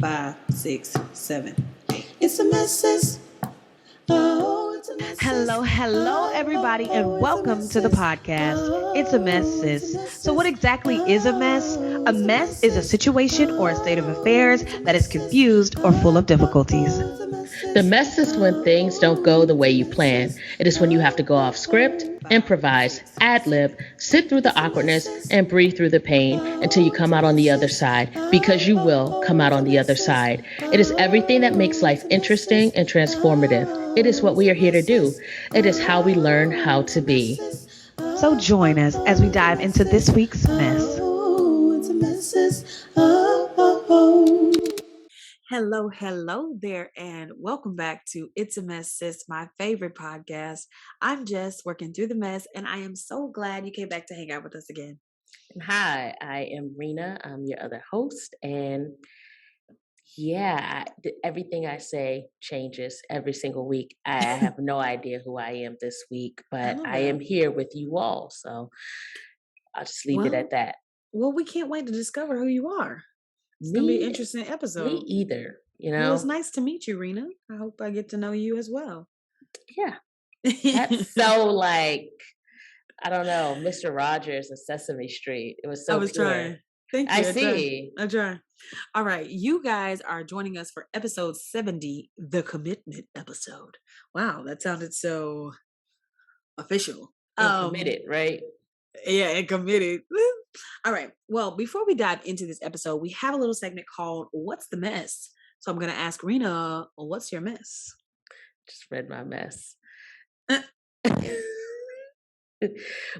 5, 6, 7, 8. It's a mess, sis. Oh, it's a mess, sis. Hello, everybody, and Oh, it's a welcome mess, to the sis. podcast. It's a mess, Oh, it's a sis. mess, So, what sis. exactly is a mess? Oh, A it's a mess mess, is a sis. situation or a state of affairs Oh, it's a that is mess, sis. confused or full of difficulties. Oh, it's a mess, sis. The mess is when things don't go the way you plan. It is when you have to go off script, improvise, ad lib, sit through the awkwardness, and breathe through the pain until you come out on the other side, because you will come out on the other side. It is everything that makes life interesting and transformative. It is what we are here to do. It is how we learn how to be. So, join us as we dive into this week's mess. Oh, it's a mess, sis. Oh. Hello there, and welcome back to It's a Mess, Sis, my favorite podcast. I'm Jess, working through the mess, and I am so glad you came back to hang out with us again. Hi, I am Rena. I'm your other host, and everything I say changes every single week. I have no idea who I am this week, but love I that. am here with you all, so I'll just leave it at that. Well, we can't wait to discover who you are. It's going to be an interesting episode. Me either, you know? Well, it's nice to meet you, Rena. I hope I get to know you as well. Yeah. That's so like, I don't know, Mr. Rogers and Sesame Street. It was so I was pure. trying. Thank you. I see. I try. All right. You guys are joining us for episode 70, the commitment episode. Wow, that sounded so official. And committed, right? Yeah, and committed. All right. Well, before we dive into this episode, we have a little segment called What's the Mess? So I'm going to ask Rena, what's your mess? Just read my mess.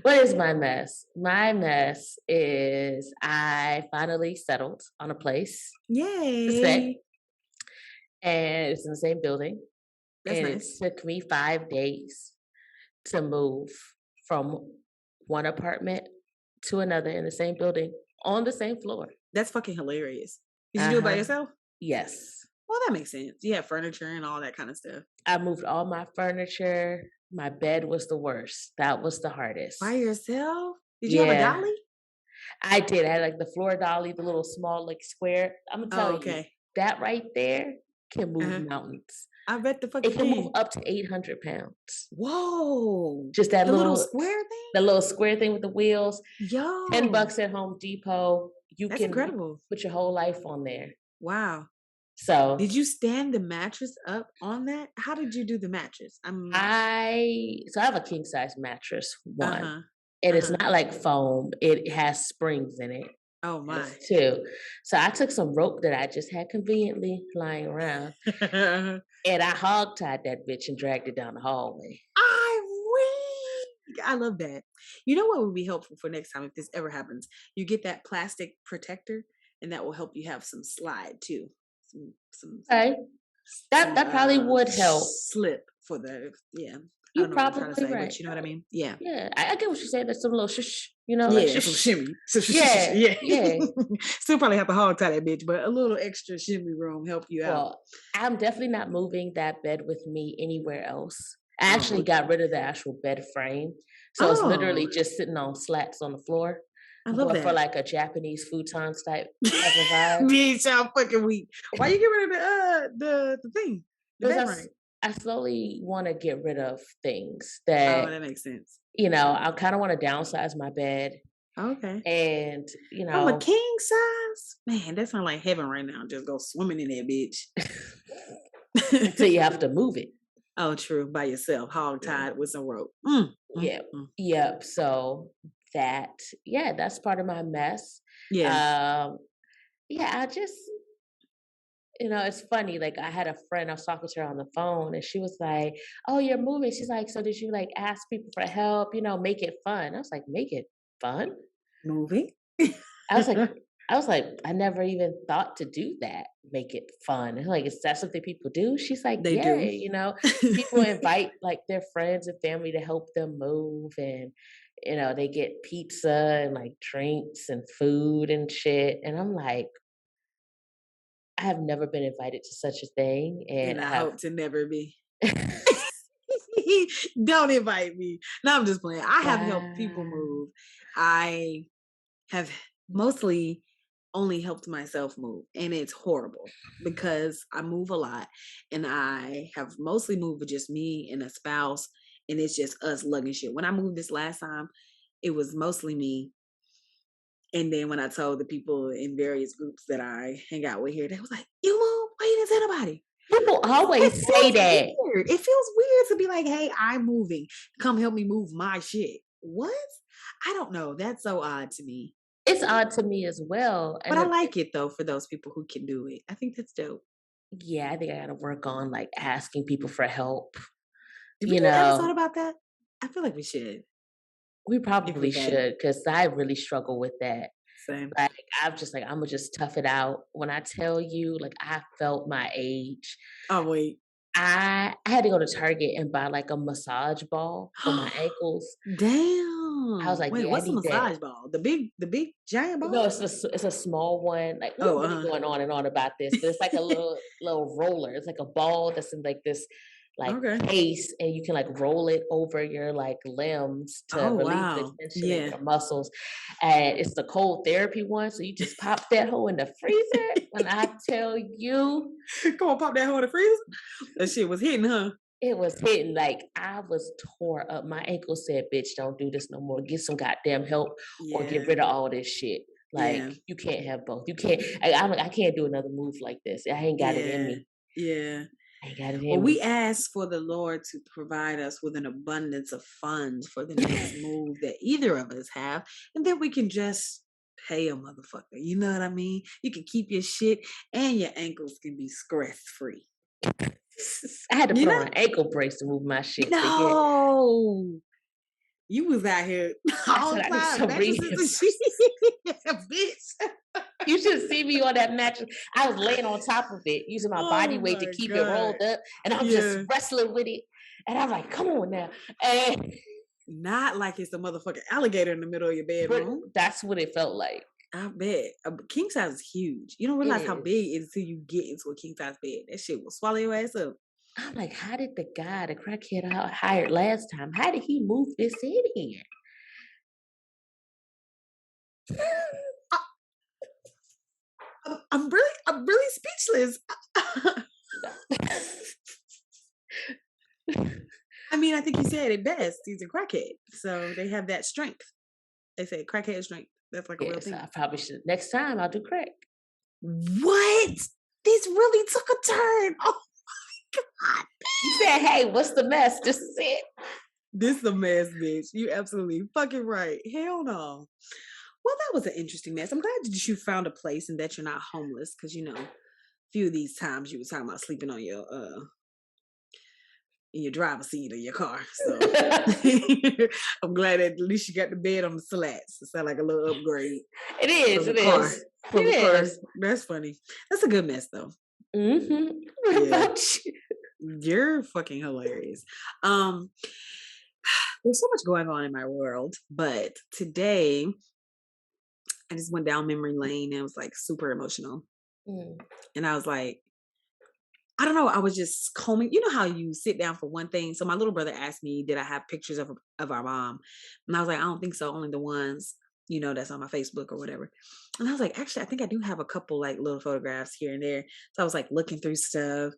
What is my mess? My mess is I finally settled on a place to stay. Yay. And it's in the same building. That's and nice. It took me 5 days to move from one apartment to another in the same building on the same floor. That's fucking hilarious. Did you do it by yourself? Yes. Well, that makes sense. You have furniture and all that kind of stuff. I moved all my furniture. My bed was the worst. That was the hardest. By yourself? Did you have a dolly? I did. I had like the floor dolly, the little small like square. I'm gonna tell you, that right there can move mountains. I bet the fuck it can move up to 800 pounds. Whoa! Just that little square thing. The little square thing with the wheels. Yo, $10 at Home Depot. That's incredible. Put your whole life on there. Wow. So did you stand the mattress up on that? How did you do the mattress? I have a king size mattress, one. And it's not like foam. It has springs in it. Oh my. Two. So I took some rope that I just had conveniently lying around. And I hog tied that bitch and dragged it down the hallway. I love that. You know what would be helpful for next time if this ever happens? You get that plastic protector, and that will help you have some slide too. Okay. That probably would help. Slip for the You're probably right. But you know what I mean? Yeah. Yeah. I get what you're saying. There's some little shush, like some shimmy. Yeah. Still probably have to hog tie that bitch, but a little extra shimmy room help you out. Well, I'm definitely not moving that bed with me anywhere else. I actually got rid of the actual bed frame. So it's literally just sitting on slats on the floor. I love that. For like a Japanese futon type of vibe. Bitch, I'm fucking weak. Why you get rid of the thing? The bed frame? I slowly want to get rid of things that. Oh, that makes sense. I kind of want to downsize my bed. Okay. And from a king size, man, that sounds like heaven right now. Just go swimming in that bitch. Until you have to move it. Oh, true. By yourself, hog tied with some rope. Yep. So that's part of my mess. Yeah. I just, it's funny. Like I had a friend, I was talking to her on the phone and she was like, "Oh, you're moving." She's like, "So did you like ask people for help, make it fun?" I was like, "Make it fun? Moving?" I was like, I never even thought to do that. Make it fun. And like, is that something people do? She's like, they do. People invite like their friends and family to help them move, and they get pizza and like drinks and food and shit. And I'm like, I have never been invited to such a thing, and I hope to never be. Don't invite me. No, I'm just playing. I have helped people move. I have mostly only helped myself move, and it's horrible because I move a lot, and I have mostly moved with just me and a spouse, and it's just us lugging shit. When I moved this last time, it was mostly me. And then when I told the people in various groups that I hang out with here, they was like, "You move? Why you didn't tell nobody?" People It always say feels that. weird. It feels weird to be like, "Hey, I'm moving. Come help me move my shit." What? I don't know. That's so odd to me. It's odd to me as well. But And I like it though for those people who can do it. I think that's dope. yeah, I think I gotta work on like asking people for help. Did we You do an episode know, about that? I feel like we should. we If probably we hadn't. should because I really struggle with that. Same. Like I'm just like I'm gonna just tough it out. When I tell you, like I felt my age. Oh wait. I had to go to Target and buy like a massage ball for my ankles. I was Damn. like, Wait, yeah, I what's the need that. massage ball? The big giant No, ball? it's a small one. Like we're Oh, really going on and on about this, but it's like a little roller. It's like a ball that's in like this like Okay. case, and you can like roll it over your like limbs to Oh relieve the wow. tension in Yeah. your muscles. And it's the cold therapy one, so you just pop that hole in the freezer. When I tell you, Come on, pop that hole in the freezer. That shit was hitting, huh? it was hitting like I was tore up. My ankle said, "Bitch, don't do this no more. Get some goddamn help, or get Yeah. rid of all this shit." Like Yeah. you can't have both. You can't. I can't do another move like this. I ain't got it in Yeah. me. Yeah. I ain't got it Well, in we me. ask for the Lord to provide us with an abundance of funds for the next move that either of us have, and then we can just pay a motherfucker. You know what I mean? You can keep your shit, and your ankles can be stress free. I had to You put know? on an ankle brace to move my shit. To get. No, you was out here I all said the I need time, some mattresses and rehab. shit, bitch. You should see me on that mattress. I was laying on top of it, using my body Oh weight to my keep it god! rolled up, and I'm just Yeah, wrestling with it. And I'm like, "Come on now!" And not like it's a motherfucking alligator in the middle of your but bedroom. that's what it felt like. I bet. King size is huge. You don't It realize how big is. it is until you get into a king size bed. That shit will swallow your ass up. I'm like, how did the guy, the crackhead I hired last time, how did he move this in here? I'm really speechless. I mean, I think you said it best. He's a crackhead, so they have that strength. They say crackhead strength. That's like a real Yes, thing. I probably should. Next time I'll do crack. What? This really took a turn. Oh God. You said, hey, what's the mess? This is it. This is a mess, bitch. You absolutely fucking right. Hell no. Well, that was an interesting mess. I'm glad that you found a place and that you're not homeless, because a few of these times you were talking about sleeping on your in your driver's seat of your car. So I'm glad that at least you got the bed on the slats. It sounds like a little upgrade It is. from a It car. is. From a It car. is. That's funny. That's a good mess though. Mm-hmm. What Yeah. about you? You're fucking hilarious. There's so much going on in my world, but today I just went down memory lane and it was like super emotional. Mm. And I was like, I don't know. I was just combing. You know how you sit down for one thing. So my little brother asked me, "Did I have pictures of our mom?" And I was like, "I don't think so. Only the ones that's on my Facebook or whatever." And I was like, "Actually, I think I do have a couple like little photographs here and there." So I was like looking through stuff,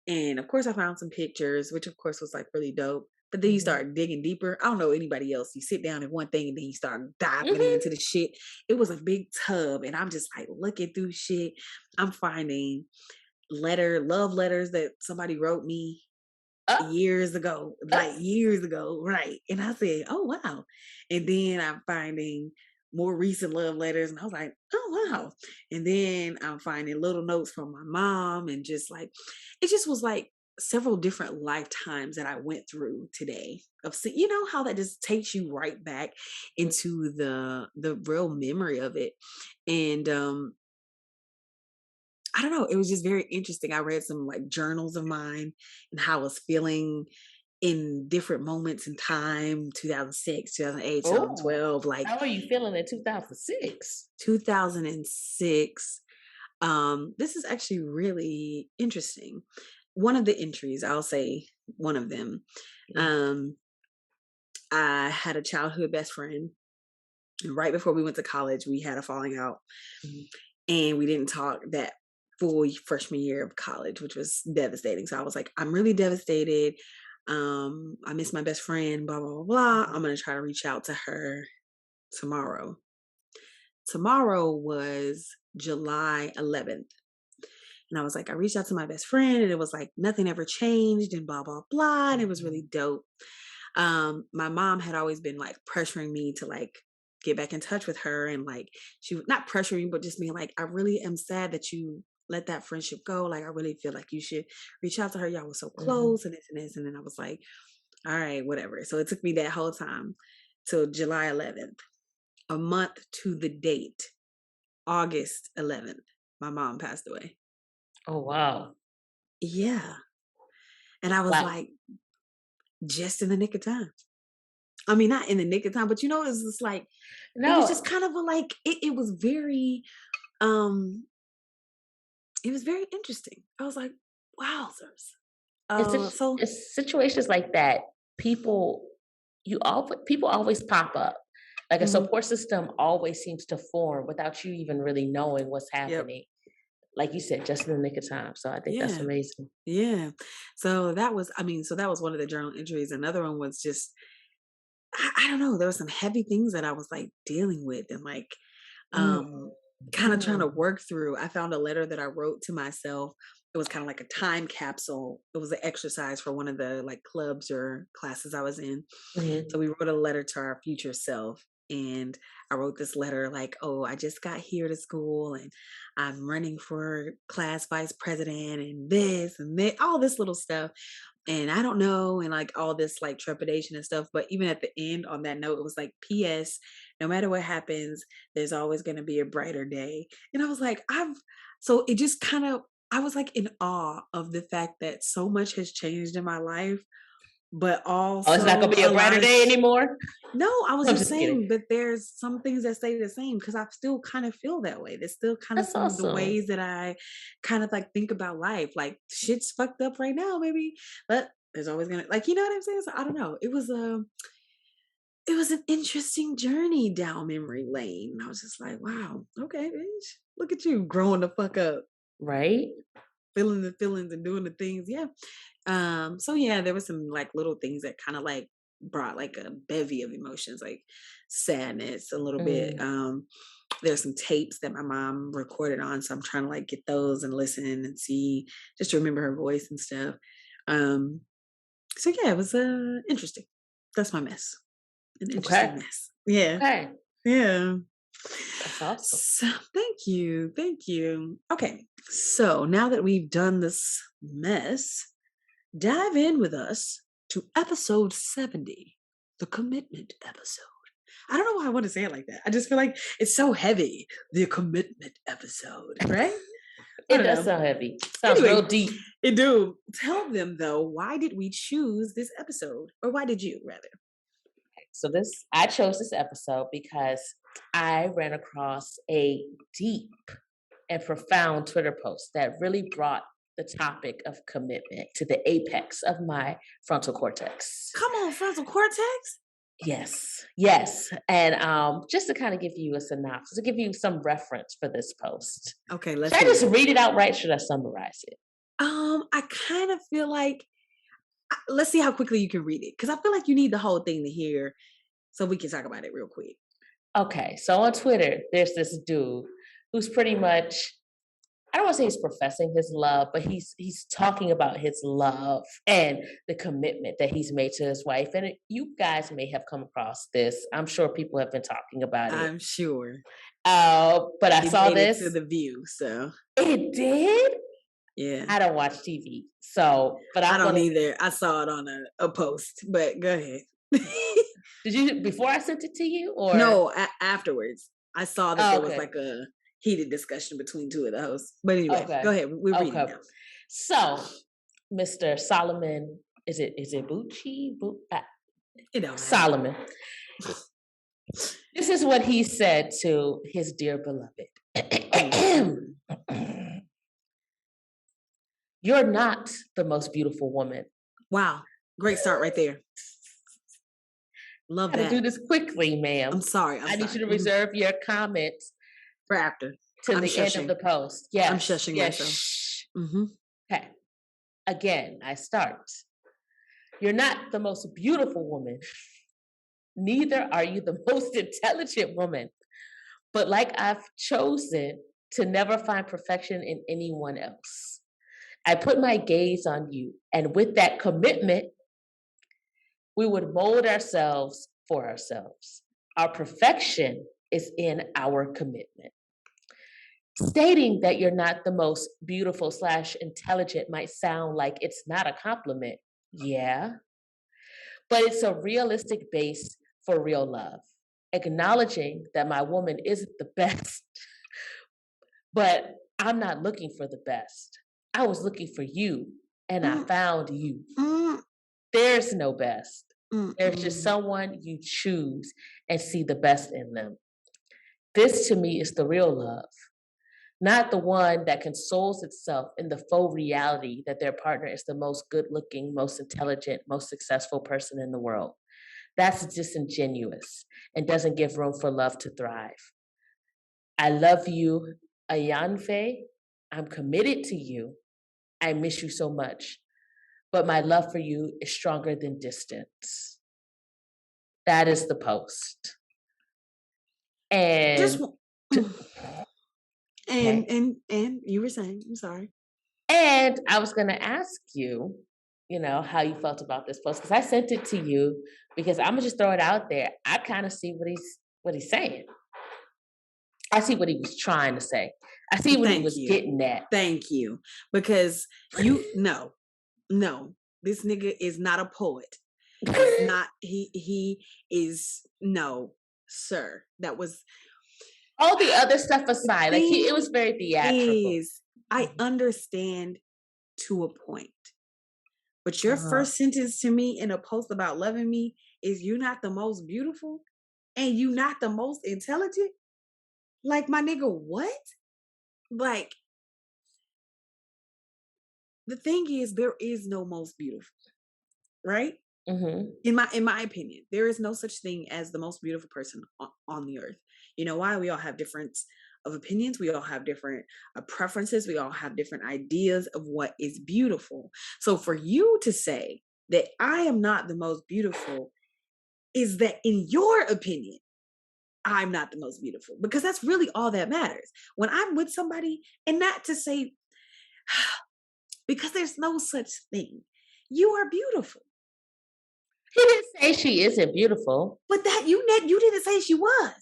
and of course I found some pictures, which of course was like really dope. But then you Mm-hmm. start digging deeper. I don't know anybody else. You sit down in one thing and then you start diving Mm-hmm. into the shit. It was a big tub, and I'm just like looking through shit. I'm finding love letters that somebody wrote me years ago, right? And I said, "Oh wow!" And then I'm finding more recent love letters, and I was like, "Oh wow!" And then I'm finding little notes from my mom, and just like it just was like several different lifetimes that I went through today. How that just takes you right back into the real memory of it, and I don't know. It was just very interesting. I read some like journals of mine and how I was feeling in different moments in time, 2006, 2008, Oh, 2012, like how are you feeling in 2006? 2006. This is actually really interesting. One of the entries, I'll say one of them. Mm. I had a childhood best friend And right before we went to college, we had a falling out, Mhm. and we didn't talk that full freshman year of college, which was devastating. So I was like, I'm really devastated. I miss my best friend, blah, blah, blah, blah. I'm going to try to reach out to her tomorrow. Tomorrow was July 11th. And I was like, I reached out to my best friend, and it was like nothing ever changed and blah, blah, blah. And it was really dope. My mom had always been like pressuring me to like get back in touch with her, and like she was not pressuring me, but just being like, I really am sad that you let that friendship go. Like, I really feel like you should reach out to her. Y'all were so close, and this and this. And then I was like, all right, whatever. So it took me that whole time till July 11th, a month to the date, August 11th, my mom passed away. Oh, wow. Yeah. And I was Wow. like, just in the nick of time. I mean, not in the nick of time, but you know, it's just like, it was No, just kind of a, like, it was very, um, it was very interesting. I was like, wowzers. So it's situations like that. People, people always pop up. Like a mhm, support system always seems to form without you even really knowing what's yep, happening. Like you said, just in the nick of time. So I think that's yeah, amazing. yeah. So that was, I mean, so that was one of the journal entries. Another one was just, I don't know, there were some heavy things that I was like dealing with, and like, Mm, um kind of trying to mm, work through. I found a letter that I wrote to myself. It was kind of like a time capsule. It was an exercise for one of the like clubs or classes I was in. So mhm. we wrote a letter to our future self, and I wrote this letter like, oh, I just got here to school, and I'm running for class vice president, and this and that, all this little stuff. And I don't know, and like all this like trepidation and stuff. But even at the end on that note, it was like, P.S. No matter what happens, there's always going to be a brighter day. And I was like, so it just kind of, I was like in awe of the fact that so much has changed in my life, but Oh, it's not also gonna be a a lot brighter of, day anymore. no, I was I'm just just kidding. saying that there's some things that stay the same, because I still kind of feel that way. There's still kind of That's some of the awesome. ways that I kind of like think about life. Like, shit's fucked up right now, maybe, but there's always gonna, like, you know what I'm saying? So I don't know. It was an interesting journey down memory lane. And I was just like, wow, okay, bitch, look at you growing the fuck up, Right? feeling the feelings and doing the things. Yeah. So yeah, there was some like little things that kind of like brought like a bevy of emotions, like sadness a little bit. Mm. There's some tapes that my mom recorded on, so I'm trying to like get those and listen and see, just to remember her voice and stuff. Um, so yeah, it was interesting. That's my mess. An interesting Okay. mess. Yeah. Okay. Yeah. That's awesome. So thank you. Thank you. Okay. So now that we've done this mess, dive in with us to episode 70, the commitment episode. I don't know why I want to say it like that. I just feel like it's so heavy. The commitment episode, right? I It don't does know. sound heavy. Sounds real Anyway, deep. it do. Tell them though, why did we choose this episode? Or why did you rather? So I chose this episode because I ran across a deep and profound Twitter post that really brought the topic of commitment to the apex of my frontal cortex. Come on, frontal cortex. Yes, yes. And just to kind of give you a synopsis, to give you some reference for this post. Okay, let's Should I hear just it. read it outright? Should I summarize it? I kind of feel like, let's see how quickly you can read it, because I feel like you need the whole thing to hear, so we can talk about it real quick. Okay, so on Twitter, there's this dude who's pretty much, I don't want to say he's professing his love, but he's talking about his love and the commitment that he's made to his wife. And you guys may have come across this. I'm sure people have been talking about it. I'm sure But I it saw made it to this. the View, so It did. yeah. I don't watch TV, so but I I'm don't gonna. either. I saw it on a post, but go ahead. Did you before I sent it to you or No, afterwards I saw that there was Okay, like a heated discussion between two of the hosts. But anyway, okay, go ahead. We're reading okay. now. So, Mr. Solomon, is it Bucci? It don't matter. Solomon. This is what he said to his dear beloved. You're not the most beautiful woman. Wow, great start right there. Love Gotta do that. this quickly, ma'am. I'm sorry. I need you to reserve your comments for after. to I'm the end of shushing. the post. Yes. I'm shushing yes. myself. Shh. Mm-hmm. Okay. Again, I start. You're not the most beautiful woman. Neither are you the most intelligent woman. But like I've chosen to never find perfection in anyone else. I put my gaze on you. And with that commitment, we would mold ourselves for ourselves. Our perfection is in our commitment. Stating that you're not the most beautiful / intelligent might sound like it's not a compliment. Yeah. But it's a realistic base for real love. Acknowledging that my woman isn't the best, but I'm not looking for the best. I was looking for you, and I found you. There's no best. There's just someone you choose and see the best in them. This to me is the real love, not the one that consoles itself in the faux reality that their partner is the most good looking, most intelligent, most successful person in the world. That's disingenuous and doesn't give room for love to thrive. I love you, Ayanfe. I'm committed to you. I miss you so much. But my love for you is stronger than distance. That is the post. And Just and you were saying, I'm sorry. And I was gonna ask you, how you felt about this post, because I sent it to you because I'm gonna just throw it out there. I kind of see what he's saying. I see what he was trying to say. I see what he was getting at. Thank you. Because no, this nigga is not a poet. He's not, he is, no, sir. That was all the other stuff aside. Like it was very theatrical. I understand to a point. But your first sentence to me in a post about loving me is you're not the most beautiful and you not the most intelligent. Like, my nigga, what? Like, the thing is, there is no most beautiful, right? Mm-hmm. In my opinion, there is no such thing as the most beautiful person on the earth. You know why? We all have different of opinions. We all have different preferences. We all have different ideas of what is beautiful. So for you to say that I am not the most beautiful is that, in your opinion, I'm not the most beautiful, because that's really all that matters. When I'm with somebody, and not to say, because there's no such thing. You are beautiful. He didn't say she isn't beautiful. But that you didn't say she was.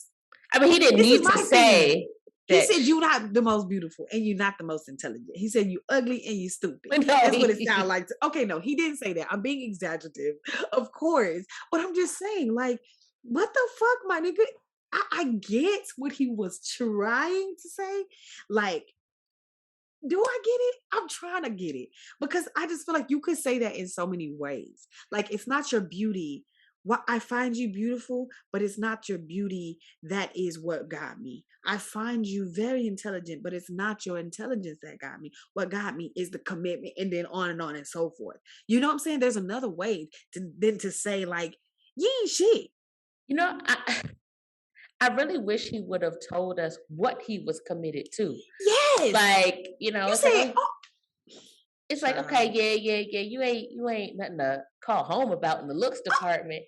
I mean, he didn't need to say that. He said you're not the most beautiful and you're not the most intelligent. He said you ugly and you stupid. No, that's what it sounded like. Okay, no, he didn't say that. I'm being exaggerative, of course. But I'm just saying, like, what the fuck, my nigga? I get what he was trying to say. Like, do I get it? I'm trying to get it, because I just feel like you could say that in so many ways. Like, it's not your beauty. What I find you beautiful, but it's not your beauty that is what got me. I find you very intelligent, but it's not your intelligence that got me. What got me is the commitment, and then on and so forth. You know what I'm saying? There's another way to say, like, you ain't shit. I really wish he would have told us what he was committed to. Yes. Like, it's Sure. like, okay, yeah. You ain't nothing to call home about in the looks department.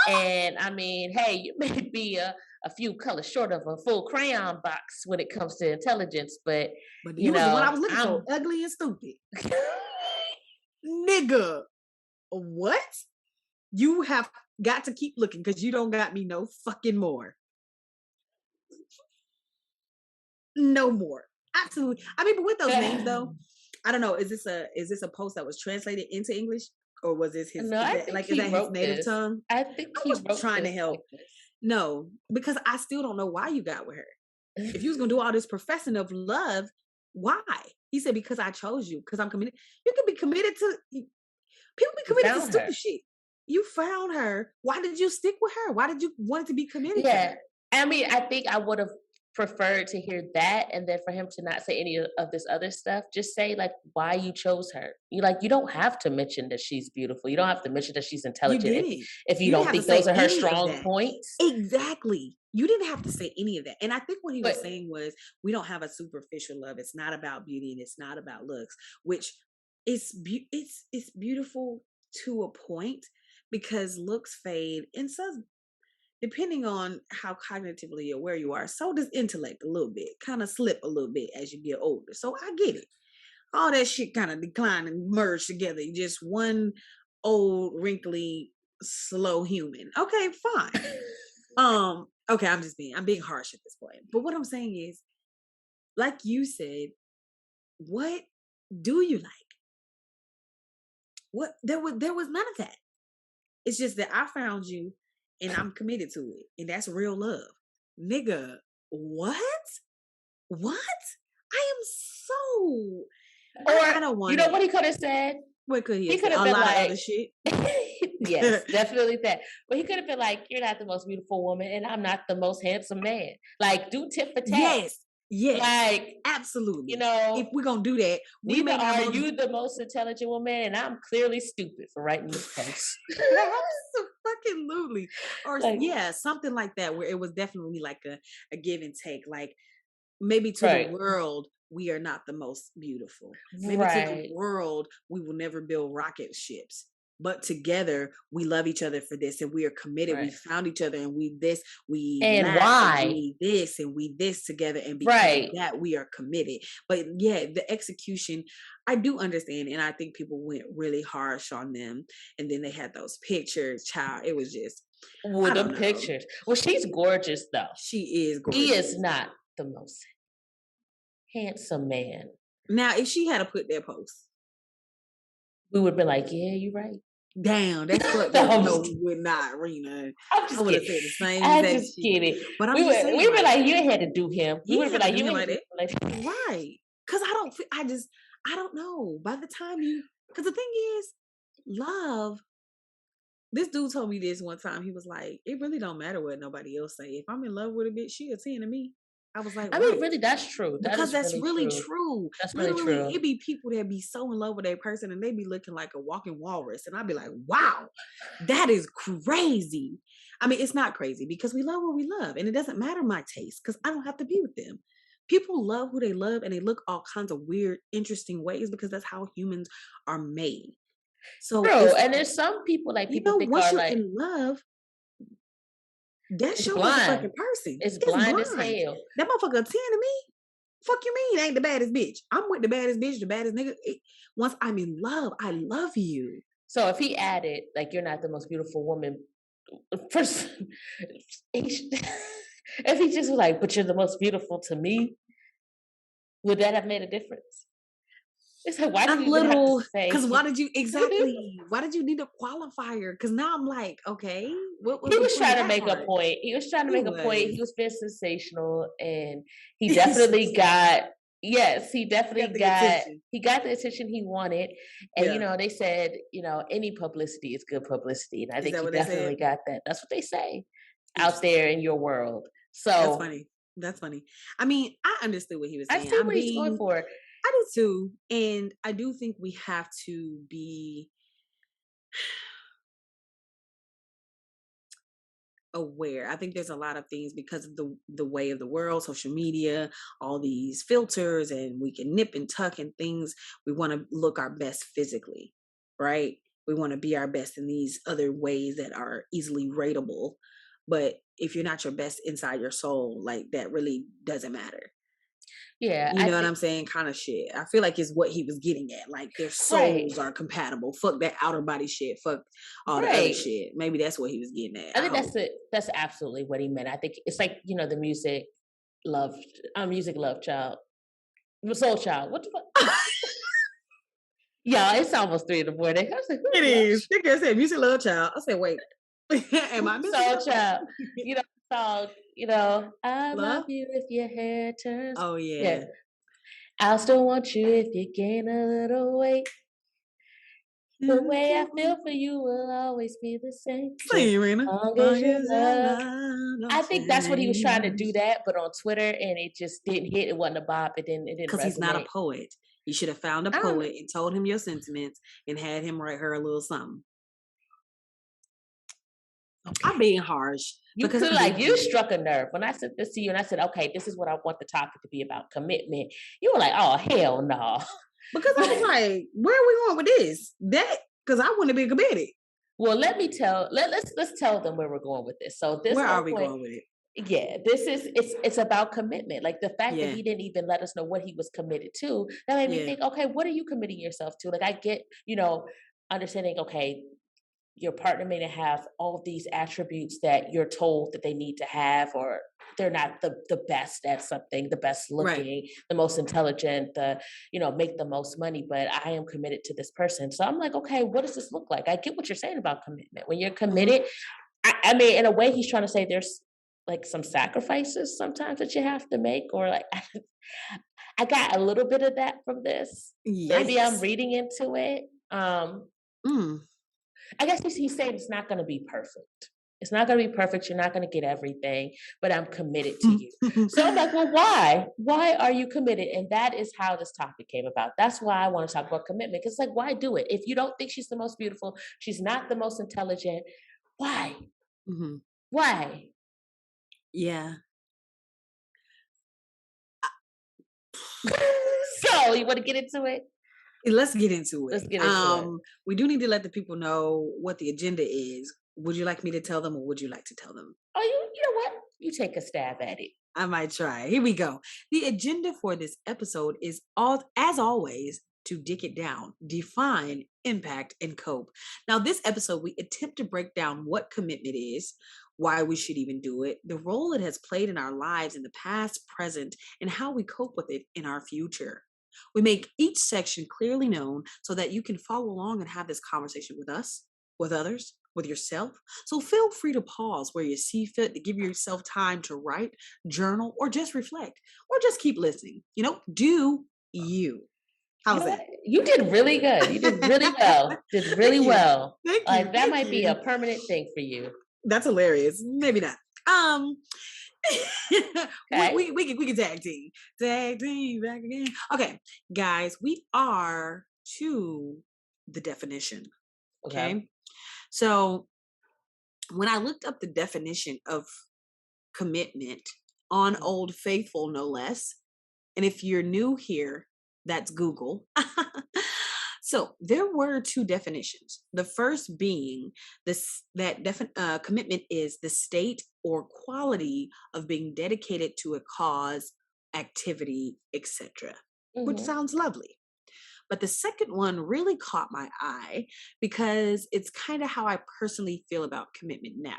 And I mean, hey, you may be a few colors short of a full crayon box when it comes to intelligence, but you was the one I was looking for, ugly and stupid. Nigga, what? You have got to keep looking, because you don't got me no fucking more. No more. Absolutely. I mean, but with those names though, I don't know. Is this a post that was translated into English, or was this his? No, is that his native tongue? I think he was trying to help. No, because I still don't know why you got with her. If you was gonna do all this professing of love, why? He said, because I chose you, because I'm committed. You can be committed to. People be committed to stupid shit. You found her. Why did you stick with her? Why did you want to be committed to her? I mean, I think I would have preferred to hear that, and then for him to not say any of this other stuff, just say like why you chose her. You don't have to mention that she's beautiful. You don't have to mention that she's You intelligent didn't. if you You didn't don't have to think those say are her any of strong that. points. Exactly. You didn't have to say any of that. And I think what he was But saying was, we don't have a superficial love. It's not about beauty and it's not about looks, which it's beautiful to a point, because looks fade, and so depending on how cognitively aware you are, so does intellect a little bit, kind of slip a little bit as you get older. So I get it. All that shit kind of decline and merge together. You're just one old, wrinkly, slow human. Okay, fine. Okay, I'm being harsh at this point. But what I'm saying is, like you said, what do you like? What there was none of that. It's just that I found you and I'm committed to it. And that's real love. Nigga, what? What? I am so I don't want you know what he could have said? What could he have could said? have A been lot like, of other shit. yes, definitely that. But he could have been like, you're not the most beautiful woman, and I'm not the most handsome man. Like, do tit for tat. Yes. Like, absolutely. If we're gonna do that, we neither may are you the most intelligent woman, and I'm clearly stupid for writing this post. Absolutely. Or something like that, where it was definitely like a give and take. Like, maybe to the world, we are not the most beautiful. Maybe to the world, we will never build rocket ships. But together, we love each other for this, and we are committed. We found each other, and we this, and we this together, and because of that, we are committed. But yeah, the execution, I do understand, and I think people went really harsh on them, and then they had those pictures. Child, it was just with the pictures. Well, she's gorgeous, though. She is gorgeous. He is not the most handsome man. Now, if she had to put that post, we would be like, yeah, you're right. Damn, that's what no, we would not, Rena. I would have said the same exact shit. Kidding. But I'm just saying, we would be like, you had to do him. We would be like, you like that. Right. Because I don't know. By the time because the thing is, love, this dude told me this one time. He was like, it really don't matter what nobody else say. If I'm in love with a bitch, she a 10 to me. I was like, I mean, really, that's true. Because that's really true. That's really true. It be people that be so in love with a person and they be looking like a walking walrus. And I'd be like, wow, that is crazy. I mean, it's not crazy because we love what we love. And it doesn't matter my taste because I don't have to be with them. People love who they love and they look all kinds of weird, interesting ways because that's how humans are made. So and there's some people like people think once are you're like in love, that's your blind. motherfucking person. It's blind as hell. That motherfucker 10 to me. Fuck you mean ain't the baddest bitch? I'm with the baddest bitch, the baddest nigga. Once I'm in love, I love you. So if he added, like, you're not the most beautiful woman, if he just was like, but you're the most beautiful to me, would that have made a difference? It's like, why did you because why did you why did you need a qualifier? Because now I'm like, okay, what was he was trying to make a point. He was trying to make a point. He was being sensational, and he definitely got he got the attention he wanted. And they said, any publicity is good publicity. And I think he definitely got that. That's what they say out there in your world. So that's funny. I mean, I understood what he was saying. I see what he's going for. I do too. And I do think we have to be aware. I think there's a lot of things because of the way of the world, social media, all these filters, and we can nip and tuck and things. We want to look our best physically, right? We want to be our best in these other ways that are easily rateable. But if you're not your best inside your soul, like that really doesn't matter. Yeah. You know what I'm saying? Kind of shit. I feel like it's what he was getting at. Like their souls are compatible. Fuck that outer body shit. Fuck all the other shit. Maybe that's what he was getting at. I think that's absolutely what he meant. I think it's like, the music love child. Soul child. What the fuck? Yeah, it's almost 3 in the morning. I was like, it is. I think I said music love child. I said, wait. Am I missing soul child? Song, I love you if your hair turns. Oh yeah. I'll still want you if you gain a little weight. The way I feel for you will always be the same. Sing, Just Rena. long as Long you as that love. love don't I think that's what he was trying to do change. that, but on Twitter, and it just didn't hit. It wasn't a bop. It didn't Because he's not a resonate. poet. You should have found a I don't know. poet and told him your sentiments and had him write her a little something. I'm being harsh You because could I'm like being you human. struck a nerve when I said this to you, and I said, "Okay, this is what I want the topic to be about: commitment." You were like, "Oh hell no!" Because I was like, where are we going with this? That because I want to be committed. Well, let's tell them where we're going with this. So this Where whole are we point, going with it? yeah, this is it's about commitment. Like the fact that Yeah. he didn't even let us know what he was committed to, that made me Yeah. think, okay, what are you committing yourself to? Like I get, understanding, okay, your partner may have all these attributes that you're told that they need to have, or they're not the best at something, the best Right. looking, the most intelligent, make the most money, but I am committed to this person. So I'm like, okay, what does this look like? I get what you're saying about commitment. When you're committed, I mean, in a way, he's trying to say there's like some sacrifices sometimes that you have to make, or like I got a little bit of that from this. Maybe I'm Yikes. reading into it. Mm. I guess he's saying it's not going to be perfect. It's not going to be perfect. You're not going to get everything, but I'm committed to you. So I'm like, well, why? Why are you committed? And that is how this topic came about. That's why I want to talk about commitment. Because it's like, why do it? If you don't think she's the most beautiful, she's not the most intelligent, why? Mhm. Why? Yeah. So you want to get into it? Let's get into it. Let's get into it. We do need to let the people know what the agenda is. Would you like me to tell them, or would you like to tell them? Oh, you know what? You take a stab at it. I might try. Here we go. The agenda for this episode is, as always, to dick it down, define, impact, and cope. Now, this episode, we attempt to break down what commitment is, why we should even do it, the role it has played in our lives in the past, present, and how we cope with it in our future. We make each section clearly known so that you can follow along and have this conversation with us, with others, with yourself. So feel free to pause where you see fit to give yourself time to write, journal, or just reflect, or just keep listening. Do you. How's You know that? what? You did really good. You did really well. Did really Thank you. well. Thank you. Like that Thank might be you. a permanent thing for you. That's hilarious. Maybe not. Okay. We can tag team back again. Okay, guys, we are to the definition. Okay. So when I looked up the definition of commitment on Old Faithful, no less, and if you're new here, that's Google. So there were two definitions. The first being commitment is the state or quality of being dedicated to a cause, activity, etc., which sounds lovely. But the second one really caught my eye because it's kind of how I personally feel about commitment now.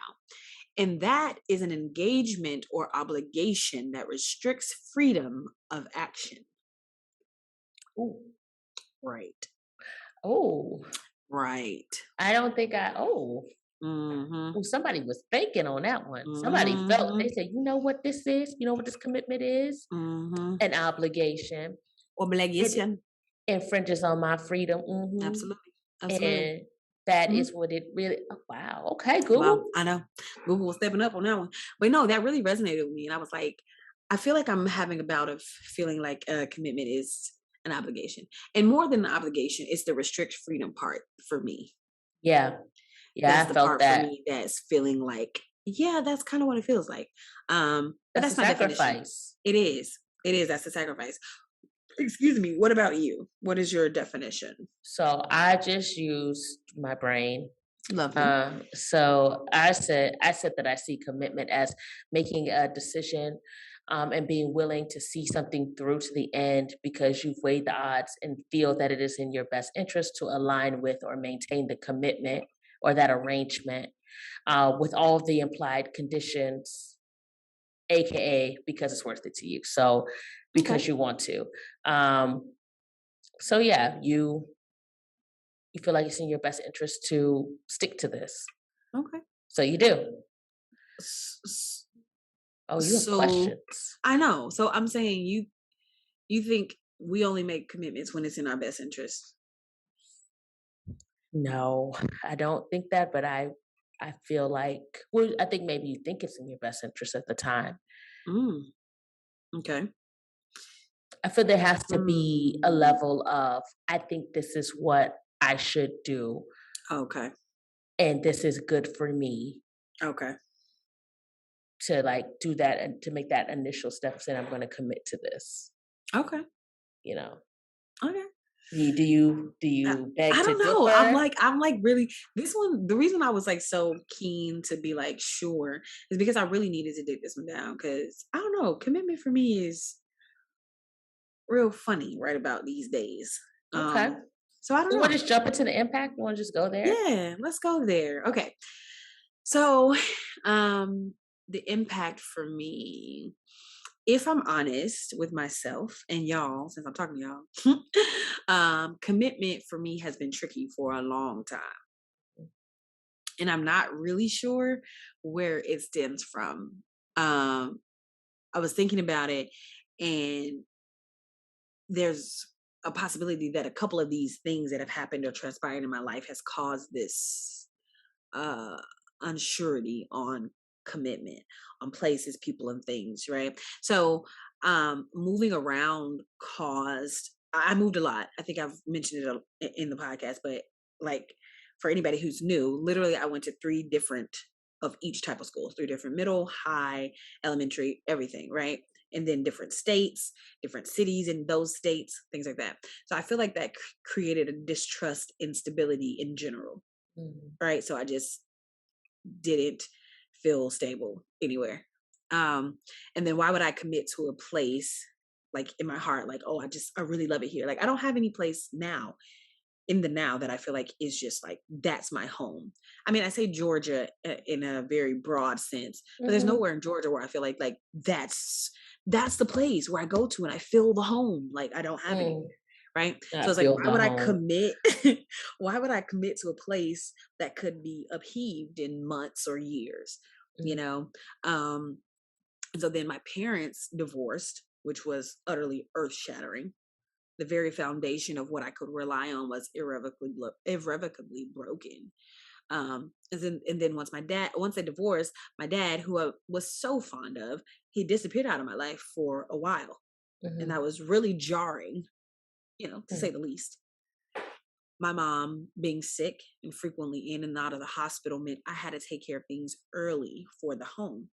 And that is an engagement or obligation that restricts freedom of action. Ooh. Right. Oh. Right. I don't think Mm-hmm. Ooh, somebody was thinking on that one. Somebody felt, they Mm-hmm. said, you know what this is? You know what this commitment is? Mm-hmm. An obligation. Obligation. It infringes on my freedom. Absolutely. Absolutely. And that is what it really, oh, wow. Okay, Google. Wow, I know. Google was stepping up on that one. But no, that really resonated with me. And I was like, I feel like I'm having a bout of feeling like a commitment is an obligation. And more than an obligation, it's the restrict freedom part for me. Yeah. Yeah, That's I the felt part that. for me that's feeling like, yeah, that's kind of what it feels like. But that's a my sacrifice. definition. It is. It is. That's a sacrifice. Excuse me. What about you? What is your definition? So I just used my brain. Lovely. So I said that I see commitment as making a decision and being willing to see something through to the end because you've weighed the odds and feel that it is in your best interest to align with or maintain the commitment or that arrangement with all of the implied conditions, aka because it's worth it to you. So because you want to. So yeah, you feel like it's in your best interest to stick to this. Okay. So you do. Oh, you have questions. I know. So I'm saying you think we only make commitments when it's in our best interest. No, I don't think that, but I feel like, well, I think maybe you think it's in your best interest at the time. Mm, okay. I feel there has to be a Mm, level of, I think this is what I should do, okay. and this is good for me Okay. to like do that and to make that initial step saying I'm going to commit to this. Okay. You know, Okay. do I, you beg I to don't know. differ? I'm like really this one. The reason I was like so keen to be like sure is because I really needed to dig this one down because I don't know. Commitment for me is real funny right about these days. Okay. Um, so I don't You want know. to just jump into the impact? You want to just go there? Yeah, let's go there. Okay. So, um, the impact for me, if I'm honest with myself and y'all, since I'm talking to y'all, commitment for me has been tricky for a long time. And I'm not really sure where it stems from. Um, I was thinking about it, and there's a possibility that a couple of these things that have happened or transpired in my life has caused this uh unsurety on commitment, on places, people, and things, right? So moving around caused I moved a lot. I think I've mentioned it in the podcast, but like for anybody who's new, literally I went to three different of each type of schools, three different middle, high, elementary, everything, right? And then different states, different cities in those states, things like that. So I feel like that created a distrust, instability in general, Mhm. right? So I just didn't feel stable anywhere. And then why would I commit to a place like in my heart, like, oh, I really love it here. Like I don't have any place now in the now that I feel like is just like that's my home. I mean, I say Georgia in a very broad sense, but there's Mhm. nowhere in Georgia where I feel like that's the place where I go to and I feel the home. Like I don't have any, Mm. right? So I it's like, feel why the would I home. commit? Why would I commit to a place that could be upheaved in months or years? You Mm. know. And so then my parents divorced, which was utterly earth shattering. The very foundation of what I could rely on was irrevocably broken. And then once they divorced, my dad, who I was so fond of, he disappeared out of my life for a while, and Mhm. that was really jarring, to say Mm. the least. My mom being sick and frequently in and out of the hospital meant I had to take care of things early for the home.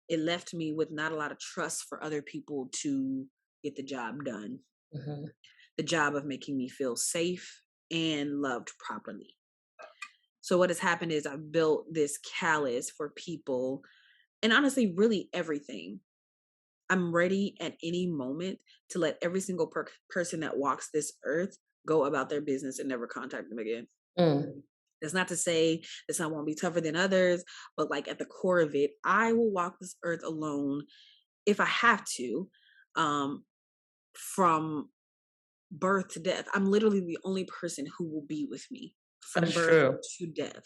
It left me with not a lot of trust for other people to get the job done, Mhm. the job of making me feel safe and loved properly. So what has happened is I've built this callus for people and honestly, really everything. I'm ready at any moment to let every single person that walks this earth go about their business and never contact them again. Mm. That's not to say that some won't be tougher than others, but like at the core of it, I will walk this earth alone if I have to, um, from birth to death. I'm literally the only person who will be with me from That's birth true. to death.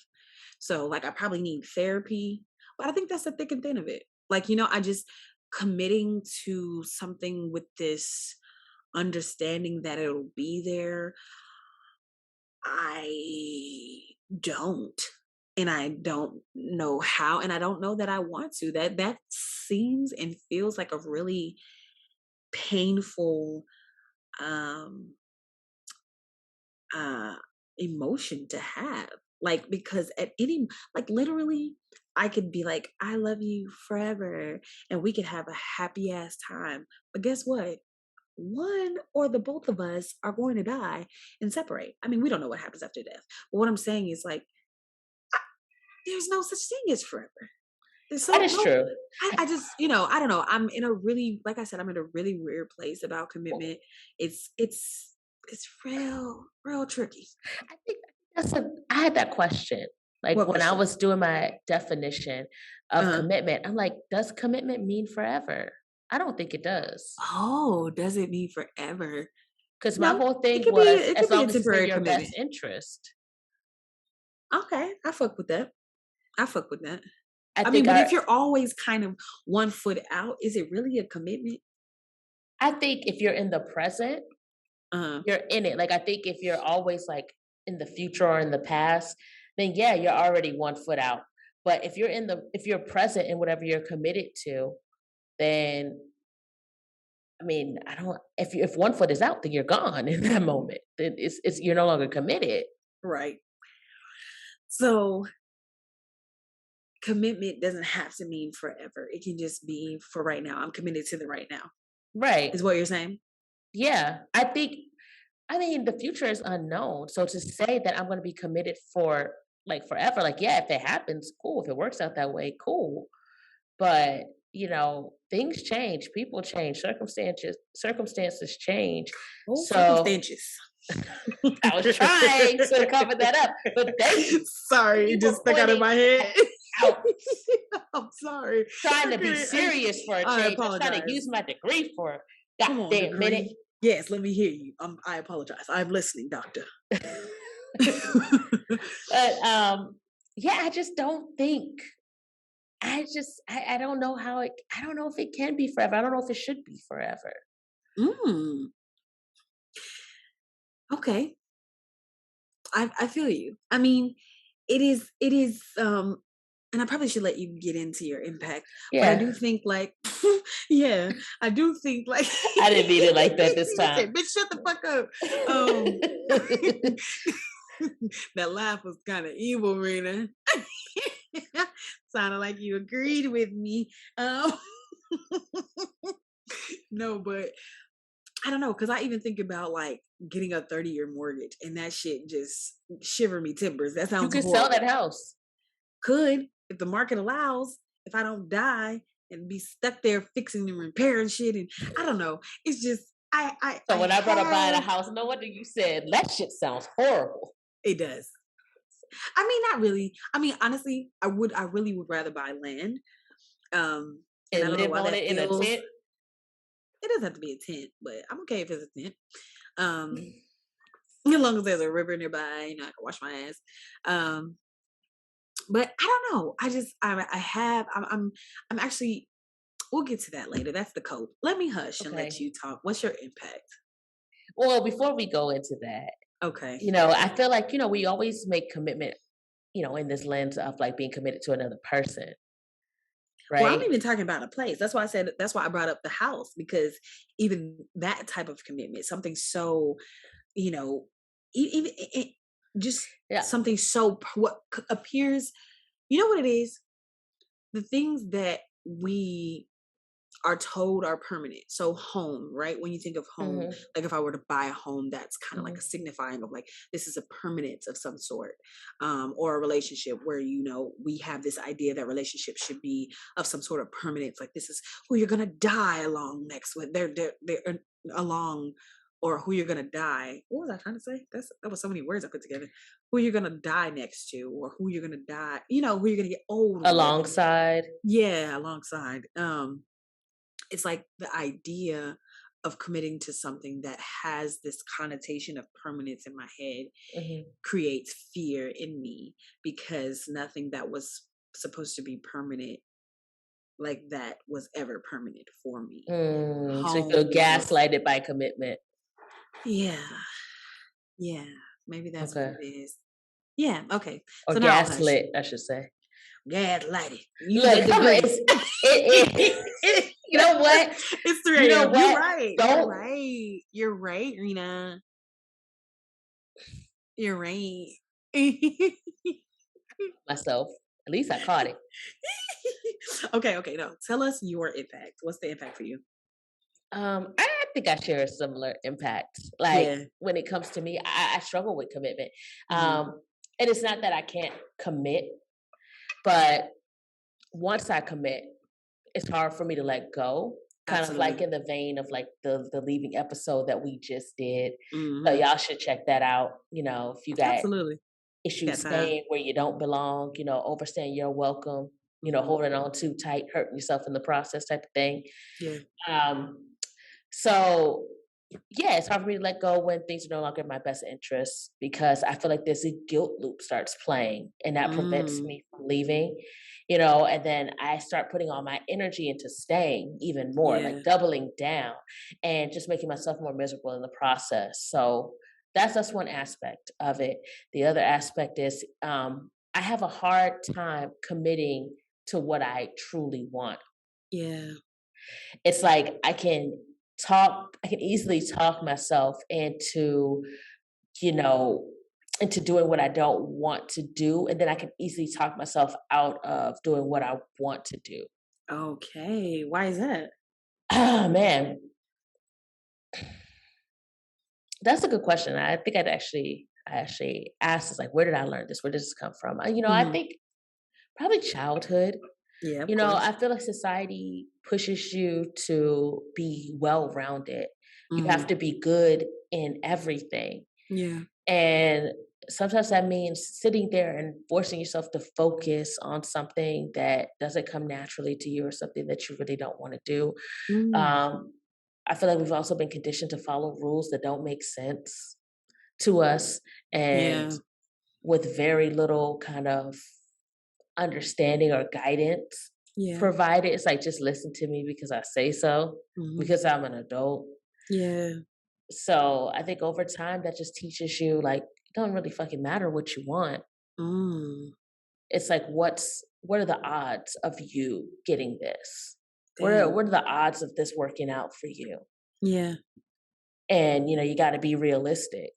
So like I probably need therapy, but I think that's the thick and thin of it. Like, I just committing to something with this understanding that it'll be there. I don't. And I don't know how, and I don't know that I want to. That seems and feels like a really painful um uh emotion to have, like, because at any, like, literally I could be like I love you forever and we could have a happy ass time, but guess what, one or the both of us are going to die and separate. I mean, we don't know what happens after death, but what I'm saying is like there's no such thing as forever. There's That so is no, true. I just, I don't know, I'm in a really, like I said, I'm in a really weird place about commitment. It's real tricky. I think I had that question. Like What when I question? was doing my definition of Uh-huh. commitment, I'm like, does commitment mean forever? I don't think it does. Oh, does it mean forever? Because my No, whole it thing could be was it as could be a long as it's in temporary your commitment. best interest. Okay, I fuck with that. I fuck with that. I I mean, think but our if you're always kind of 1 foot out, is it really a commitment? I think if you're in the present, Uh-huh. you're in it. Like I think if you're always like in the future or in the past, then yeah, you're already 1 foot out. But if you're present in whatever you're committed to, then I mean, I don't if 1 foot is out, then you're gone in that moment. Then it's you're no longer committed. Right. So commitment doesn't have to mean forever. It can just be for right now. I'm committed to the right now. Right. Is what you're saying? Yeah. I mean, the future is unknown. So to say that I'm going to be committed for like forever, like, yeah, if it happens, cool. If it works out that way, cool. But, things change, people change, circumstances change. Oh, So circumstances. I was trying to cover that up, but thank you. Sorry, it just stuck out of my head. Out. I'm sorry. Trying to be serious for a I change. I'm apologize. trying to use my degree for a Come on, goddamn minute. degree. Yes, let me hear you. I apologize. I'm listening, doctor. But yeah, I just don't think I don't know I don't know if it can be forever. I don't know if it should be forever. Mm, okay. I feel you. I mean, it is and I probably should let you get into your impact. But I do Yeah. think like yeah, I do think like I didn't mean it like that this you time. said, bitch, shut the fuck up. That laugh was kind of evil, Rena. Sounded like you agreed with me. No, but I don't know, because I even think about like getting a 30-year mortgage and that shit just shiver me timbers. That You sounds could sell that horrible. house. Could, if the market allows, if I don't die and be stuck there fixing and repairing shit. And I don't know. It's just So when I brought up buying a have house, no wonder you said that shit sounds horrible. it does. I mean, not really. I mean, honestly, I really would rather buy land. And I And don't know live why on that it in a feels tent. it doesn't have to be a tent, but I'm okay if it's a tent. Um, as long as there's a river nearby, I can wash my ass. Um, but I don't know. I have I'm actually we'll get to that later. That's the code. Let me hush and let Okay. you talk. What's your impact? Well, before we go into that, Okay. I feel like, we always make commitment, in this lens of like being committed to another person, Well, I'm right? even talking about a place. That's why I said that's why I brought up the house, because even that type of commitment, something so, you know, even just Yeah. something so what appears, you know what it is? The things that we are told are permanent. So home, right? When you think of home, Hmm. like if I were to buy a home, that's kind of like a Hmm. signifying of like this is a permanence of some sort, or a relationship where we have this idea that relationships should be of some sort of permanence. Like this is who you're gonna die along next with. They're along. Or who you're gonna die. What was I trying to say? That was so many words I put together. Who you're gonna die next to, or who you're gonna die. Who you're gonna get old with. Alongside. Yeah, alongside. It's like the idea of committing to something that has this connotation of permanence in my head Hmm. creates fear in me, because nothing that was supposed to be permanent like that was ever permanent for me. So you feel Home was, gaslighted by commitment. yeah, yeah, maybe that's what Okay. it is. Yeah, okay. Or So now I'll hush. gaslit, I should say. Gaslighted. Use Look, that come on, degree. you know what? It's You 3 know a.m. You're what? right. You're Don't right. You're right, Rena. You're right. myself. At least I caught it. Okay. No, tell us your impact. What's the impact for you? I think I share a similar impact. Like Yeah. when it comes to me, I struggle with commitment. Hmm. And it's not that I can't commit, but once I commit, it's hard for me to let go. Kind of like Absolutely. in the vein of like the leaving episode that we just did. So Hmm. y'all should check that out. If you got Absolutely. issues Got time. staying where you don't belong, overstaying your welcome, Hmm. holding on too tight, hurting yourself in the process type of thing. Yeah. Um, so yeah, it's hard for me to let go when things are no longer in my best interest because I feel like this guilt loop starts playing and that prevents Mm. me from leaving, and then I start putting all my energy into staying even more, like Yeah. doubling down and just making myself more miserable in the process. So that's one aspect of it. The other aspect is I have a hard time committing to what I truly want. Yeah. It's like I can easily talk myself you know, into doing what I don't want to do. And then I can easily talk myself out of doing what I want to do. Okay. Why is that? Oh man, that's a good question. I actually asked this, like, where did I learn this? Where does this come from? I Mhm. think probably childhood. Yeah, of course. I feel like society pushes you to be well rounded. You have Mhm. to be good in everything. Yeah. And sometimes that means sitting there and forcing yourself to focus on something that doesn't come naturally to you or something that you really don't want to do. Mm. Um, I feel like we've also been conditioned to follow rules that don't make sense to us and Yeah. with very little kind of understanding or guidance Yeah. provided. It's like, just listen to me because I say so, Mhm. because I'm an adult. Yeah. So I think over time that just teaches you, like, it don't really fucking matter what you want. Mm. It's like, what are the odds of you getting this? Damn. What are the odds of this working out for you? Yeah. And you got to be realistic.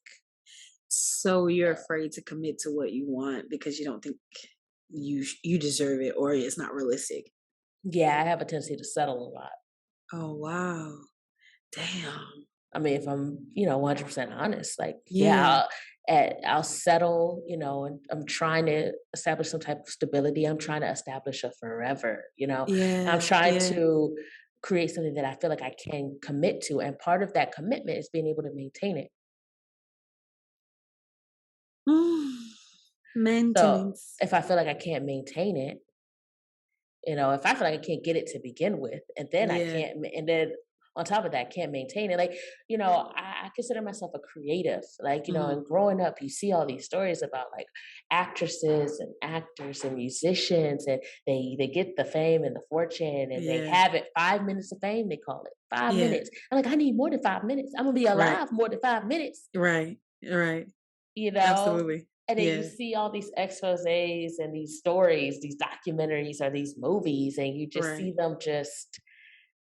So you're afraid to commit to what you want because you don't think you deserve it or it's not realistic. Yeah, I have a tendency to settle a lot. Oh wow. Damn. I mean, if I'm, 100% honest, like, Yeah. yeah, I'll settle, and I'm trying to establish some type of stability. I'm trying to establish a forever. I'm Yeah. trying Yeah. to create something that I feel like I can commit to. And part of that commitment is being able to maintain it. So Maintenance. if I feel like I can't maintain it, if I feel like I can't get it to begin with, and then Yeah. and then on top of that, can't maintain it. Like, I consider myself a creative. Like, Mhm. and growing up, you see all these stories about like actresses and actors and musicians, and they get the fame and the fortune, and they Yeah. have it 5 minutes of fame. They call it five Yeah. minutes. I'm like, I need more than 5 minutes. I'm gonna be Right. alive more than 5 minutes. Right. Right. you know? Absolutely. And then you Yeah. see all these exposés and these stories, these documentaries or these movies, and you just Right. see them just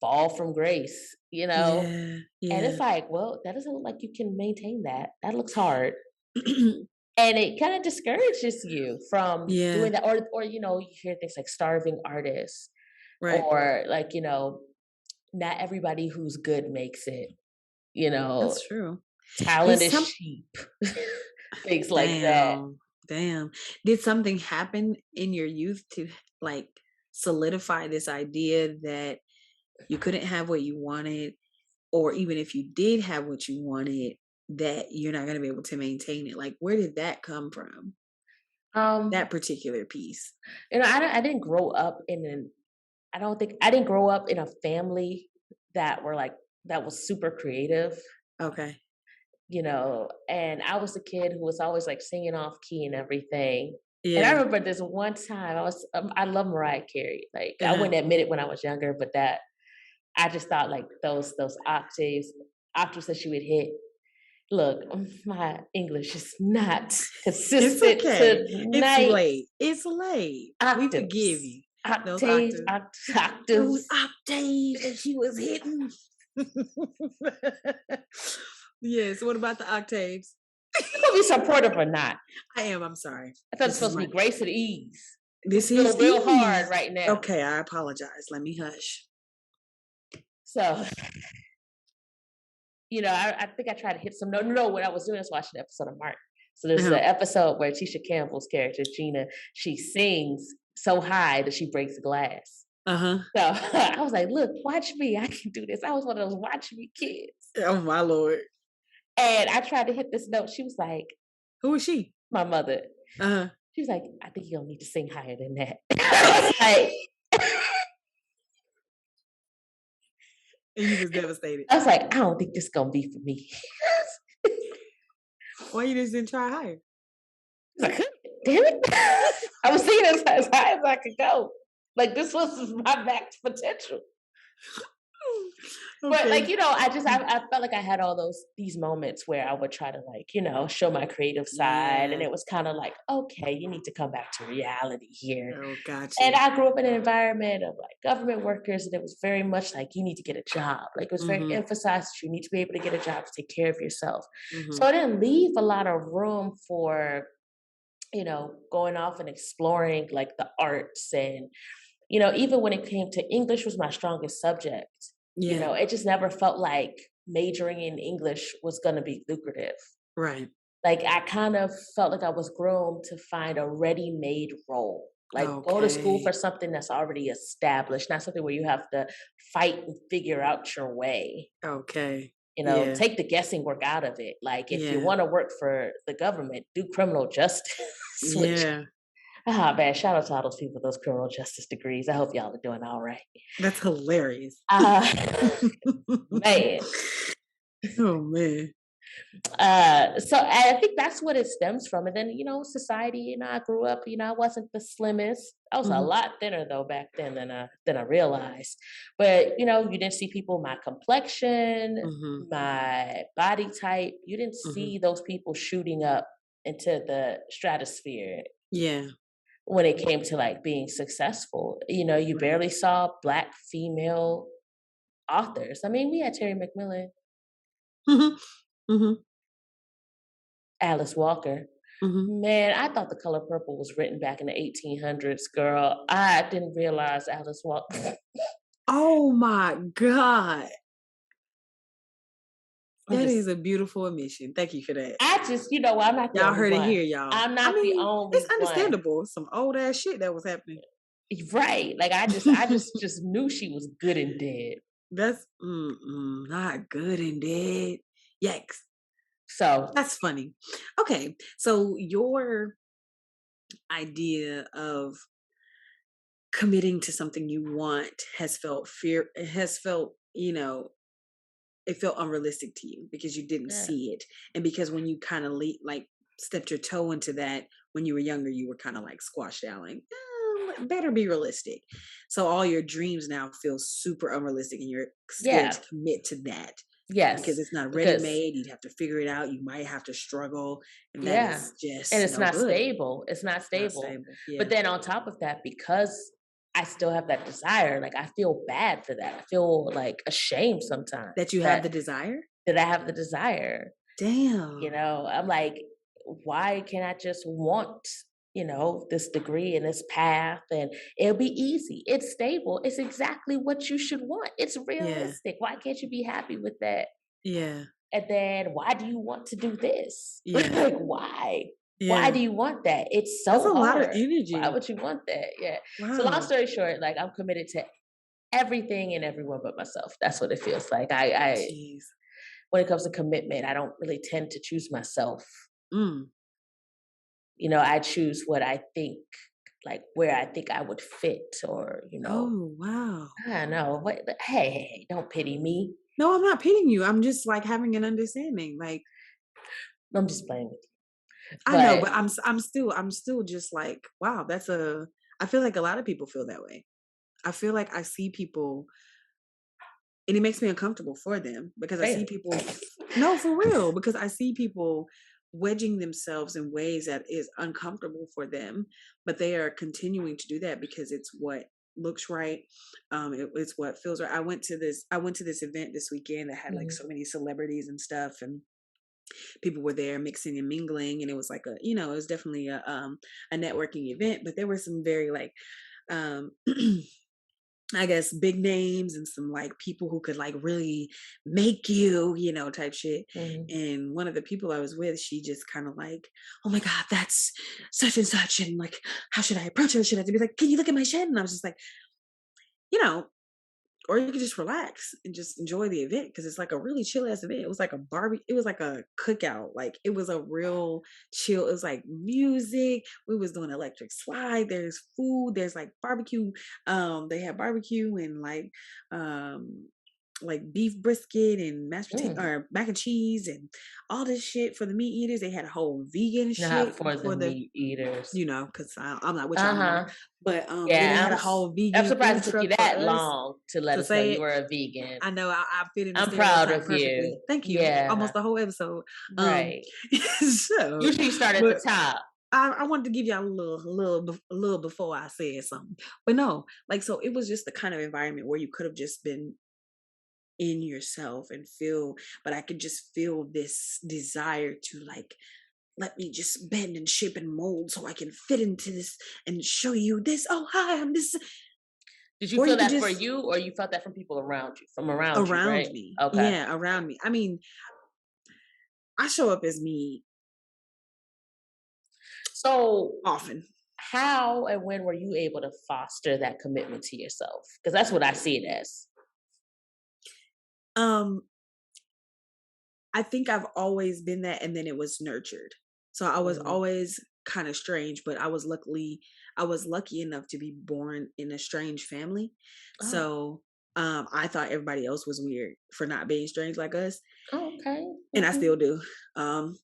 fall from grace. Yeah. And Yeah. it's like, well, that doesn't look like you can maintain that. That looks hard. And it kind of discourages you from Yeah. doing that. Or you hear things like starving artists, Right. or like, not everybody who's good makes it, you know, That's true. Did talent is some cheap. Things like that. damn. Damn. Did something happen in your youth to like solidify this idea that you couldn't have what you wanted, or even if you did have what you wanted, that you're not going to be able to maintain it? Like, where did that come from? Um, That particular piece. I didn't grow up I don't think I didn't grow up in a family that were like that was super creative, Okay. and I was the kid who was always like singing off key and everything. And I Yeah. remember this one time I love Mariah Carey. Like, I Uh-huh. wouldn't admit it when I was younger, but that I just thought like those octaves that she would hit. Look, my English is not It's consistent okay. It's tonight. late. It's late. We forgive Octaves, you. Those octaves, octaves. Those octaves. octaves that she was hitting. Yes. What about the octaves? You gonna be supportive or not? I am. I'm sorry. I thought it's This is supposed to my. be grace and ease. This Feel is real hard ease. right now. Okay, I apologize. Let me hush. So, I think I tried to hit some. No, no, no. What I was doing was watching an episode of Mark. So there's an Uh-huh. episode where Tisha Campbell's character Gina, she sings so high that she breaks glass. Uh-huh. So I was like, "Look, watch me! I can do this." I was one of those watch me kids. Oh my Lord. And I tried to hit this note. She was like, Who is she? "My mother." Uh-huh. She was like, "I think you don't need to sing higher than that." I was like, And you was devastated. I was like, "I don't think this is gonna be for me." Why you just didn't try higher? I was like, damn it. I was singing as high as I could go. Like, this was my max potential. But Okay. like, I felt like I had these moments where I would try to like, show my creative side. And Yeah. it was kind of like, okay, you need to come back to reality here. Oh, And gotcha. I grew up in an environment of like government workers, and it was very much like you need to get a job. Like it was very Mm-hmm. emphasized that you need to be able to get a job to take care of yourself. Mm-hmm. So it didn't leave a lot of room for, going off and exploring like the arts. And, even when it came to English was my strongest subject, Yeah. it just never felt like majoring in English was going to be lucrative. Right. Like I kind of felt like I was groomed to find a ready-made role. Like go to school Okay. for something that's already established, not something where you have to fight and figure out your way. Okay. Yeah. Take the guessing work out of it. Like if you Yeah. want to work for the government, do criminal justice. Which Yeah. man, shout out to all those people with those criminal justice degrees. I hope y'all are doing all right. That's hilarious. Uh, man. Oh man. So I think that's what it stems from. And then, society, I grew up, I wasn't the slimmest. I was a Mhm. lot thinner though back then than I realized. But, you didn't see people my complexion, Mhm. my body type. You didn't Mhm. see those people shooting up into the stratosphere Yeah. when it came to like being successful. You Right. barely saw Black female authors. I mean, we had Terry McMillan, Mhm. Mhm. Alice Walker. Mhm. Man, I thought The Color Purple was written back in the 1800s, girl. I didn't realize Alice Walker. Oh my God. I'm That is just, a beautiful admission. Thank you for that. I'm not the Y'all only heard it one. here, y'all. I'm I not the mean, it's only one. understandable. Some old ass shit that was happening. Right. Like I just knew she was good and dead. That's not good and dead. Yikes. So That's funny. Okay, so your idea of committing to something you want has felt fear. It has felt, it felt unrealistic to you because you didn't yeah. see it, and because when you kind of like stepped your toe into that when you were younger, you were kind of like squashed down, like better be realistic. So all your dreams now feel super unrealistic, and you're scared Yeah. to commit to that because Yes. it's not ready Because made. You'd have to figure it out. You might have to struggle, and that yeah. is And just it's no not good. stable. It's not It's not stable. stable. Yeah. But then on top of that, because I still have that desire, like I feel bad for that. I feel like ashamed sometimes That you have that the desire. that I have the desire. Damn. I'm like, why can't I just want, this degree and this path and it'll be easy. It's stable. It's exactly what you should want. It's Yeah. realistic. Why can't you be happy with that? Yeah. And then why do you want to do this? Yeah. Like, why? Why Yeah. do you want that? It's That's a so lot of hard. Why energy. would you want that? Yeah. So long Wow. story short, like I'm committed to everything and everyone but myself. That's what it feels like. I Jeez. when it comes to commitment, I don't really tend to choose myself. Mm. I choose what I think, like where I think I would fit, or Oh, wow. I don't know. Hey, don't pity me. No, I'm not pitying you. I'm just like having an understanding. Like I'm just playing with you. I know, But but I'm still just like, wow, I feel like a lot of people feel that way. I feel like I see people and it makes me uncomfortable for them because I see really, people no, for real, because I see people wedging themselves in ways that is uncomfortable for them, but they are continuing to do that because it's what looks right. It's what feels right. I went to this event this weekend that had like mhm, so many celebrities and stuff, and people were there mixing and mingling, and it was like it was definitely a networking event, but there were some very like um I guess big names and some like people who could like really make you, type shit. mhm. And one of the people I was with, she just kind of like, oh my God, that's such and such. And like, how should I approach her? Should I be like, can you look at my shed? And I was just like, you know, or you could just relax and just enjoy the event because it's like a really chill ass event. It was like a barbie, it was like a cookout. Like it was a real chill. It was like music. We was doing electric slide. There's food. There's like barbecue. They had barbecue and like um like beef brisket and mashed potato Mm. or mac and cheese and all this shit for the meat eaters. They had a whole vegan Not shit for the for the, meat eaters. because I'm not with y'all no more. Uh-huh. But yeah, they Yeah, had a whole I'm vegan surprised food it took you truck for that us long to let to us know say you it. were a vegan. I know I fit in the I'm proud stereotype of perfectly. you. Thank you. Yeah, Almost the whole episode. Um, right. so, Usually you start at the but top. I wanted to give y'all a little before I said something, but no, like so it was just the kind of environment where you could have just been in yourself and feel, but I could just feel this desire to like let me just bend and shape and mold so I can fit into this and show you this. Oh hi, I'm this. Did you Or feel you could that for just you, or you felt that from people around you, from around you, around right? me, Okay. yeah, around me. I mean, I show up as me So often. how and when were you able to foster that commitment to yourself? Because that's what I see it as. Um, I think I've always been that, and then it was nurtured. So I was Mm. always kind of strange, but I was lucky enough to be born in a strange family. Oh, So I thought everybody else was weird for not being strange like us, oh, okay. and I Mhm. still do. Um,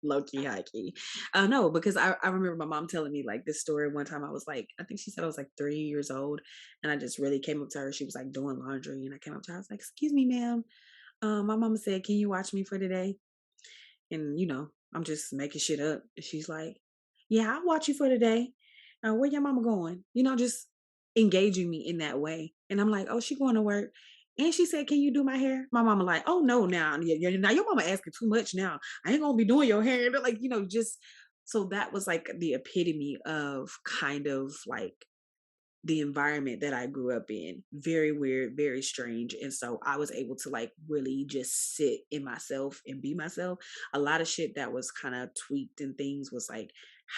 low key, high key. No, because I remember my mom telling me like this story one time. I was like, I think she said I was like 3 years old, and I just really came up to her. She was like doing laundry, and I came up to her. I was like, "Excuse me, ma'am. My mama said, can you watch me for today?" And I'm just making shit up. And she's like, "Yeah, I'll watch you for today. Where your mama going?" Just engaging me in that way. And I'm like, "Oh, she going to work." And she said, "Can you do my hair?" My mama like, "Oh no, now, now your mama asking too much now. I ain't gonna be doing your hair." And they're like, just so that was like the epitome of kind of like the environment that I grew up in. Very weird, very strange. And so I was able to like really just sit in myself and be myself. A lot of shit that was kind of tweaked and things was like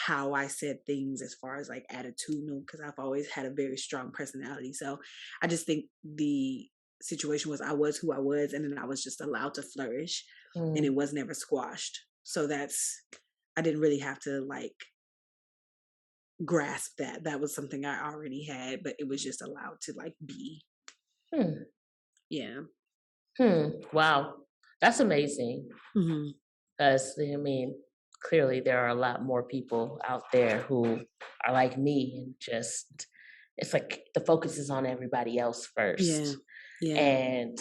how I said things as far as like attitudinal, because I've always had a very strong personality. So I just think the situation was I was who I was, and then I was just allowed to flourish, and it Mm. was never squashed. So I didn't really have to like grasp that. That was something I already had, but it was just allowed to like be. Hmm. Yeah. Hmm. Wow. That's amazing. Hmm. Because, I mean, clearly there are a lot more people out there who are like me and just, it's like the focus is on everybody else Yeah. first. Yeah. And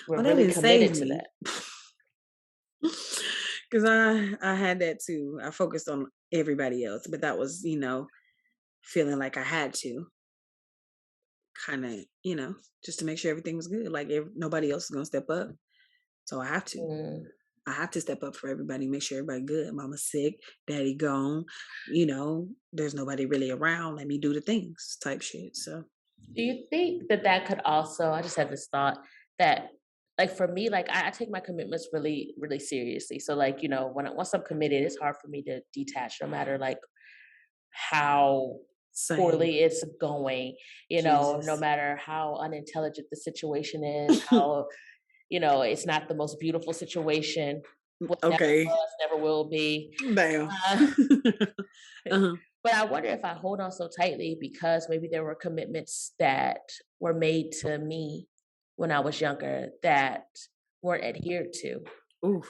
we're Well, that really didn't save committed to me that. because I had that too. I focused on everybody else, but that was feeling like I had to kind of just to make sure everything was good. Like nobody else is gonna step up, so I have to. Mm. I have to step up for everybody, make sure everybody good. Mama's sick, daddy gone, there's nobody really around. Let me do the things type shit. So Do you think that that could also, I just had this thought that, like for me, like I take my commitments really, really seriously. So like, once I'm committed, it's hard for me to detach no matter like how same. poorly it's going, no Jesus. matter how unintelligent the situation is, how, it's not the most beautiful situation, never Okay. was, never will be. Damn. Uh, Uh-huh. but I wonder if I hold on so tightly because maybe there were commitments that were made to me when I was younger that weren't adhered to. Oof.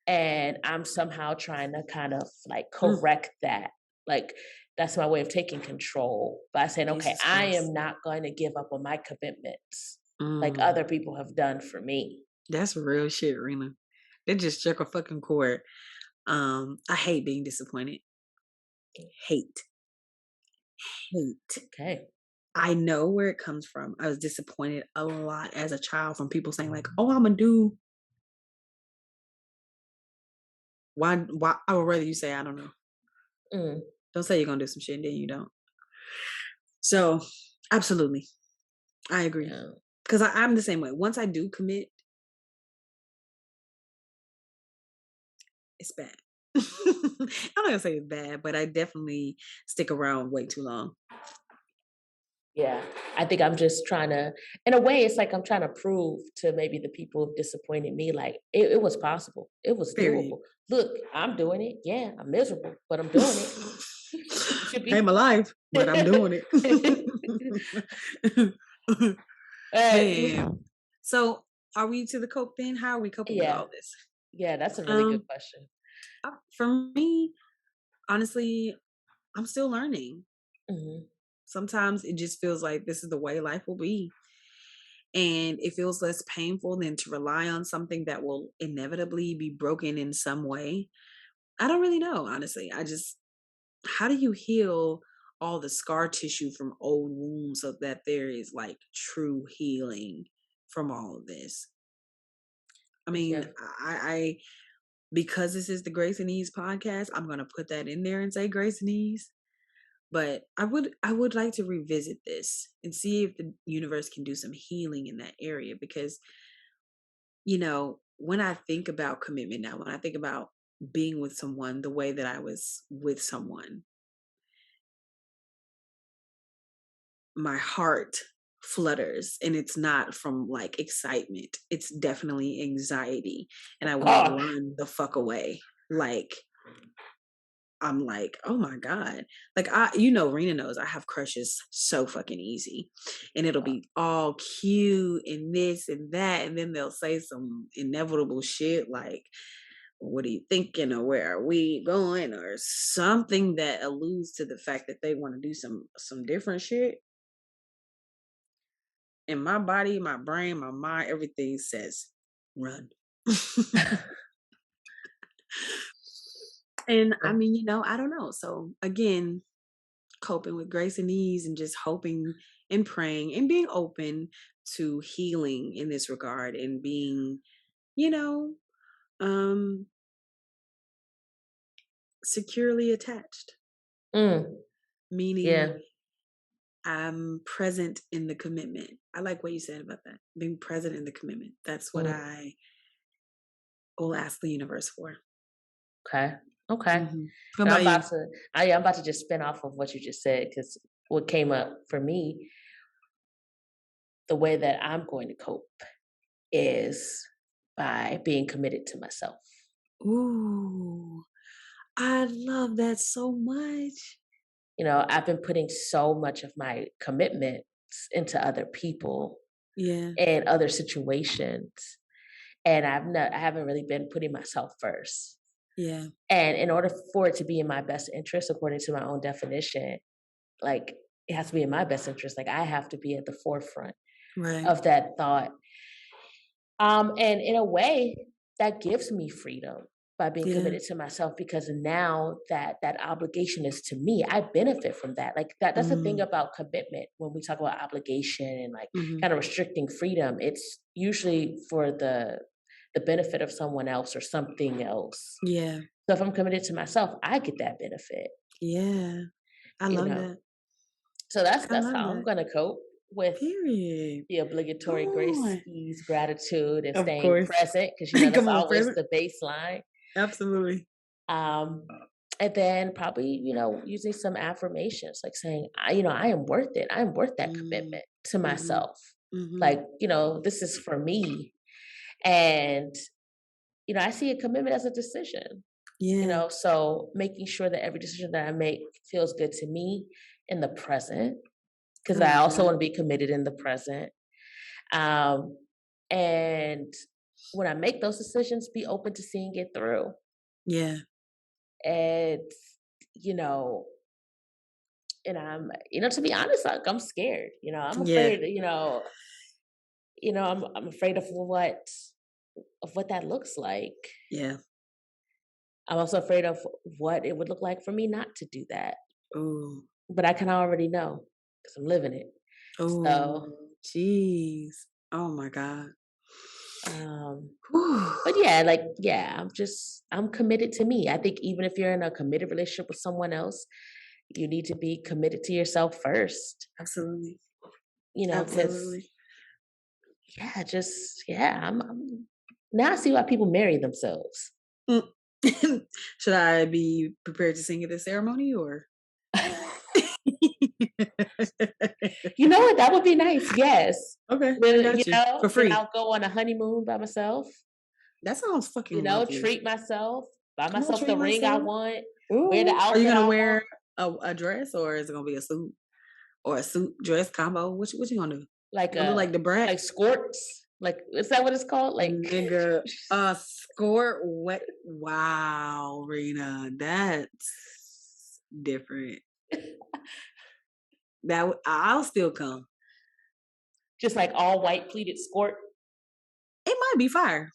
And I'm somehow trying to kind of like Mm. correct that. Like that's my way of taking control by saying, okay, Jesus I Christ. am not going to give up on my commitments like Mm. other people have done for me. That's real shit, Rena. That just struck a fucking chord. I hate being disappointed. Hate. Hate. Okay. I know where it comes from. I was disappointed a lot as a child from people saying like, "Oh, I'm gonna do." Why? Why? I would rather you say, "I don't know." Mm, Don't say you're gonna do some shit and then you don't. So, absolutely, I agree. yeah. Because I'm the same way. Once I do commit, it's bad. I'm not gonna say it's bad, but I definitely stick around way too long. Yeah, I think I'm just trying to, in a way, it's like I'm trying to prove to maybe the people who disappointed me, like it was possible, it was Period. doable. Look, I'm doing it. Yeah, I'm miserable, but I'm doing it. You should Hey, be. my life, but I'm doing it. uh, Man. So are we to the cope then? How are we coping with Yeah. all this? Yeah, that's a really good Um, question. for me, honestly, I'm still learning. Hmm. Sometimes it just feels like this is the way life will be. And it feels less painful than to rely on something that will inevitably be broken in some way. I don't really know, honestly. How do you heal all the scar tissue from old wounds so that there is like true healing from all of this? I mean, Yeah. I because this is the Grace and Ease podcast, I'm gonna put that in there and say Grace and Ease. But I would like to revisit this and see if the universe can do some healing in that area because when I think about commitment now, when I think about being with someone the way that I was with someone, my heart flutters and it's not from like excitement. It's definitely anxiety. And I want to Gosh. run the fuck away. Like, I'm like, oh my God. Like Rena knows I have crushes so fucking easy. And it'll be all cute and this and that. And then they'll say some inevitable shit like, what are you thinking? Or where are we going? Or something that alludes to the fact that they want to do some different shit. And my body, my brain, my mind, everything says run. And I mean, I don't know. So again, coping with grace and ease and just hoping and praying and being open to healing in this regard and being, you know, um securely attached. Mm, Meaning yeah. I'm present in the commitment. I like what you said about that. Being present in the commitment. That's what Mm, I will ask the universe for. okay. Okay. What Now about you? I'm about to just spin off of what you just said because what came up for me, the way that I'm going to cope is by being committed to myself. Ooh, I love that so much. I've been putting so much of my commitments into other people Yeah, and other situations, and I haven't really been putting myself first. yeah, And in order for it to be in my best interest, according to my own definition, like it has to be in my best interest. Like I have to be at the forefront right. of that thought. And in a way, that gives me freedom by being Yeah. committed to myself because now that obligation is to me. I benefit from that. Like that's the thing Mm, about commitment when we talk about obligation and like hmm. kind of restricting freedom. It's usually for the benefit of someone else or something else. Yeah, So if I'm committed to myself, I get that benefit, yeah. I you love know. that. So that's I that's love how I'm that. gonna cope with Period. the Come obligatory grace, on. ease, gratitude, and Of staying course. present because that's Come on, always present. the baseline. Absolutely. Um, and then probably using some affirmations like saying, I am worth it. I am worth that Mm, commitment to mm-hmm, myself. mm-hmm. Like this is for me, and I see a commitment as a decision. Yeah. So making sure that every decision that I make feels good to me in the present, I because I love also that. want to be committed in the present. Um, and when I make those decisions, be open to seeing it through. Yeah. And, you know, and to be honest, like I'm scared. I'm Yeah. afraid. I'm afraid of what that looks like. Yeah. I'm also afraid of what it would look like for me not to do that. Oh. But I can already know because I'm living it. Oh. So, Jeez. Oh my God. um, Whew. but yeah, like yeah, I'm committed to me. I think even if you're in a committed relationship with someone else, you need to be committed to yourself first. Absolutely. Because Absolutely. I'm now I see why people marry themselves. Mm. Should I be prepared to sing at the ceremony or? You know what? That would be nice. Yes. Okay, I Then got you. For then free. I'll go on a honeymoon by myself. That sounds fucking lovely. Treat myself, buy I'm gonna myself treat the ring I myself. want, wear the Ooh. Are you outfit gonna I wear want, a dress or is it gonna be a suit or a suit dress combo? What you gonna do? like You gonna look a like the brat? like skirts. Like, is that what it's called? Like, Nigga, score what? Wow, Rena, that's different. I'll still come. just like all white pleated skirt. It might be fire.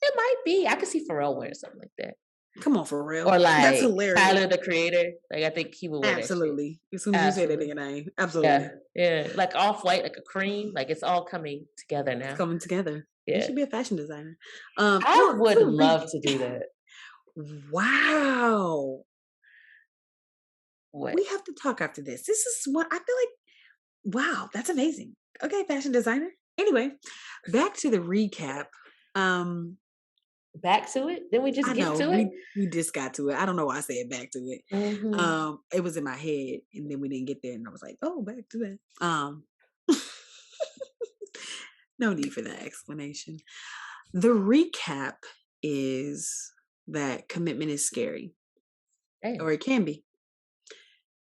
It might be. I could see Pharrell wearing something like that. Come on, for real. Or That's like hilarious. Tyler the Creator. Like I think he would wear Absolutely. that As soon as you say that nigga name, absolutely. Yeah. Like off white, like a cream. Like it's all coming together now. It's coming together. You should be a fashion designer. I would love to do that. Wow. What? We have to talk after this. This is what I feel like. Wow, that's amazing. Okay, fashion designer. Anyway, back to the recap. Back to it? Then we just get to it? We just got to it. I don't know why I said back to it. Mm-hmm. It was in my head, and then we didn't get there, and I was like, oh, back to that. No need for that explanation. The recap is that commitment is scary. Damn. Or it can be.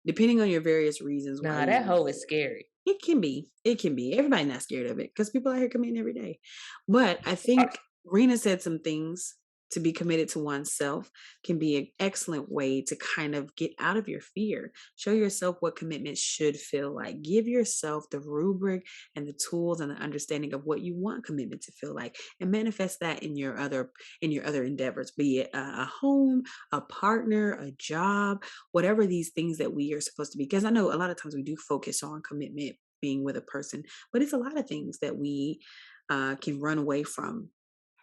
Depending on your various reasons. Nah, that hoe is scary. It can be. It can be. Everybody's not scared of it because people out here committing every day. But I think Rena said some things. To be committed to oneself can be an excellent way to kind of get out of your fear. Show yourself what commitment should feel like. Give yourself the rubric and the tools and the understanding of what you want commitment to feel like, and manifest that in your other endeavors, be it a home, a partner, a job, whatever these things that we are supposed to be. Because I know a lot of times we do focus on commitment being with a person, but it's a lot of things that we can run away from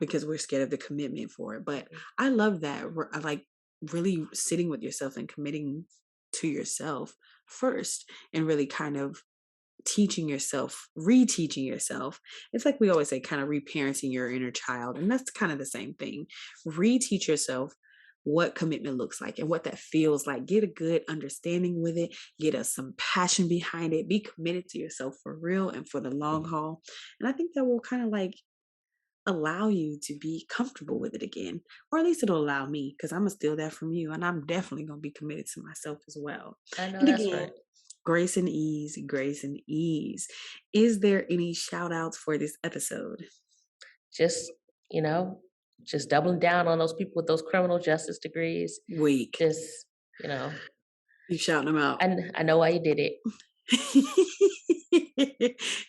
because we're scared of the commitment for it. But I love that. I like really sitting with yourself and committing to yourself first, and really kind of teaching yourself, reteaching yourself. It's like we always say, kind of reparenting your inner child. And that's kind of the same thing. Reteach yourself what commitment looks like and what that feels like. Get a good understanding with it. Get some passion behind it. Be committed to yourself for real and for the long haul. And I think that will kind of like allow you to be comfortable with it again, or at least it'll allow me, because I'm gonna steal that from you, and I'm definitely gonna be committed to myself as well. I know And that's again, right. grace and ease, grace and ease. Is there any shout outs for this episode? Just, just doubling down on those people with those criminal justice degrees. Weak. Just, You shouting them out. I know why you did it.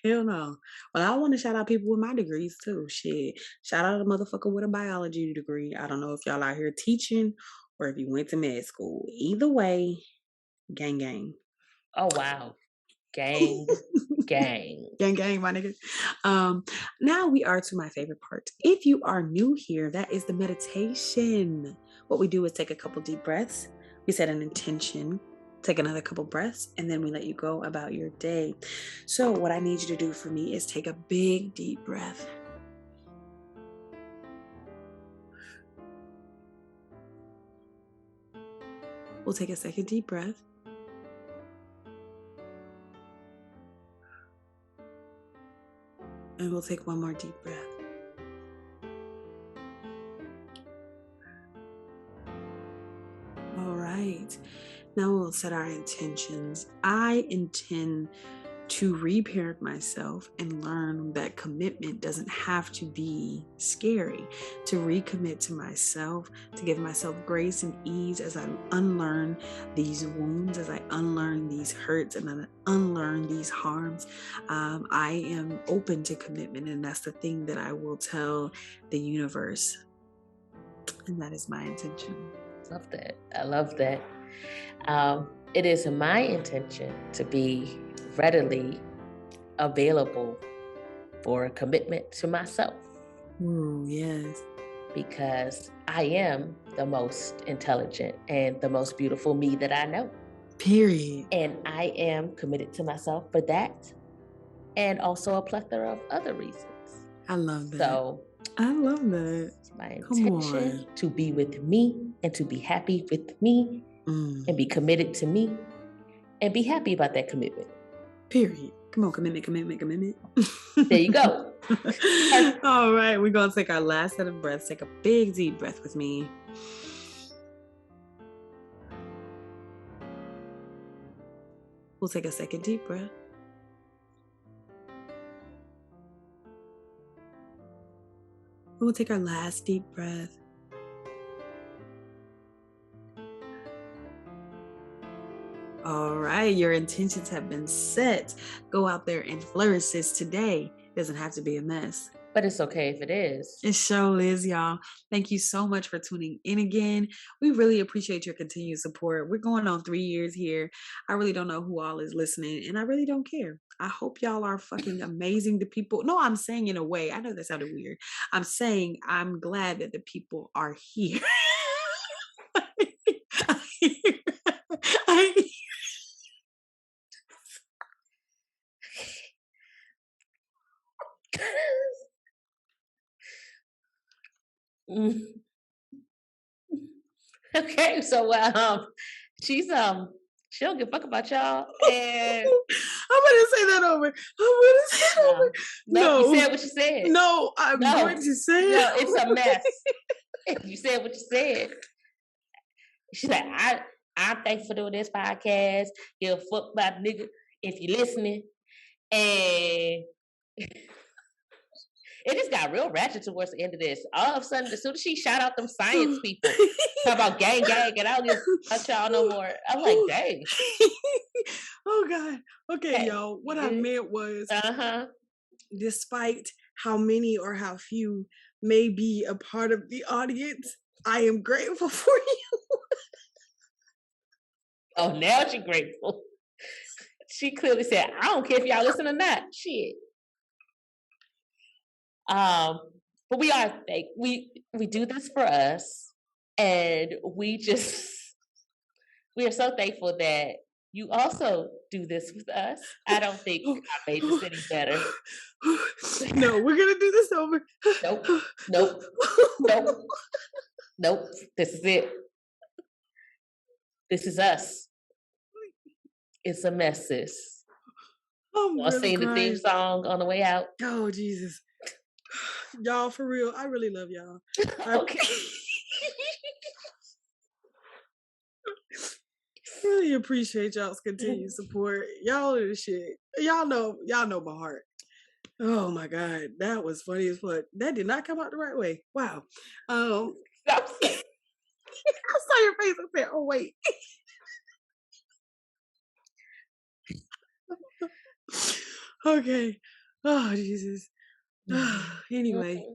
Hell no. Well, I want to shout out people with my degrees too. Shit. Shout out a motherfucker with a biology degree. I don't know if y'all out here teaching or if you went to med school. Either way, gang gang. Oh wow. Gang. Gang. Gang gang, my nigga. Now we are to my favorite part. If you are new here, that is the meditation. What we do is take a couple deep breaths. We set an intention. Take another couple breaths, and then we let you go about your day. So what I need you to do for me is take a big deep breath. We'll take a second deep breath. And we'll take one more deep breath. All right. Now we'll set our intentions. I intend to reparent myself and learn that commitment doesn't have to be scary. To recommit to myself, to give myself grace and ease as I unlearn these wounds, as I unlearn these hurts, and then unlearn these harms. I am open to commitment, and that's the thing that I will tell the universe. And that is my intention. Love that. I love that. It is my intention to be readily available for a commitment to myself. Yes. Because I am the most intelligent and the most beautiful me that I know. Period. And I am committed to myself for that. And also a plethora of other reasons. I love that. So I love that. It's my intention to be with me and to be happy with me and be committed to me and be happy about that commitment. Period. Come on, commitment. There you go. All right, we're going to take our last set of breaths. Take a big deep breath with me. We'll take a second deep breath. We'll take our last deep breath. All right, your intentions have been set. Go out there and flourish, sis. Today doesn't have to be a mess. But it's okay if it is. It sure is, y'all. Thank you so much for tuning in again. We really appreciate your continued support. We're going on 3 years here. I really don't know who all is listening, and I really don't care. I hope y'all are fucking amazing to people. No, I'm saying in a way. I know that sounded weird. I'm saying I'm glad that the people are here. Okay, so she's she don't give a fuck about y'all. And I'm gonna say that over. I'm gonna say that over. No, you said what you said. No, I'm going to say no, it's a mess. You said what you said. She's like, I'm thankful for doing this podcast. Give a fuck about nigga if you're listening. And it just got real ratchet towards the end of this. All of a sudden, as soon as she shout out them science people, talk about gang, and I don't give a fuck y'all no more. I'm like, dang. Oh God. Okay, y'all. What I meant was, despite how many or how few may be a part of the audience, I am grateful for you. Oh, now she's grateful. She clearly said, I don't care if y'all listen or not. Shit. But we are fake. We do this for us, and we are so thankful that you also do this with us. I don't think I made this any better. No, we're gonna do this over. Nope. This is it. This is us. It's a mess, sis. I'll sing the theme song on the way out. Oh Jesus. Y'all, for real, I really love y'all. Okay. Really appreciate y'all's continued support. Y'all are the shit. Y'all know my heart. Oh my God, that was funny as fuck. That did not come out the right way. Wow. I saw your face and said, "Oh wait." Okay. Oh Jesus. Anyway,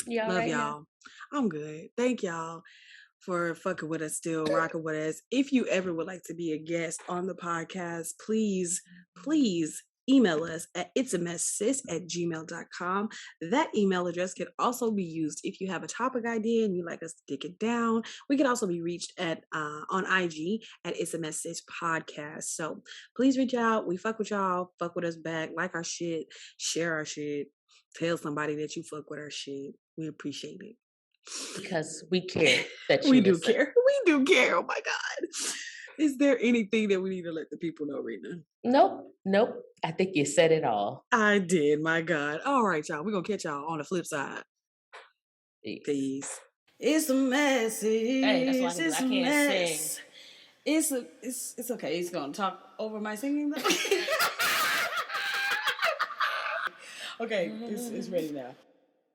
love y'all. I'm good. Thank y'all for fucking with us still, rocking with us. If you ever would like to be a guest on the podcast, please email us at itsamesssis@gmail.com. That email address can also be used if you have a topic idea and you like us to dig it down. We can also be reached at on IG at It's a Message Podcast. So please reach out. We fuck with y'all. Fuck with us back. Like our shit. Share our shit. Tell somebody that you fuck with our shit. We appreciate it. Because we care that you We do care. We do care. Oh my God. Is there anything that we need to let the people know, Rena? Nope. I think you said it all. I did, my God. All right, y'all. We're going to catch y'all on the flip side. Peace. It's a mess. Hey, that's why I can't sing. It's okay. He's going to talk over my singing though. Okay, it's ready now.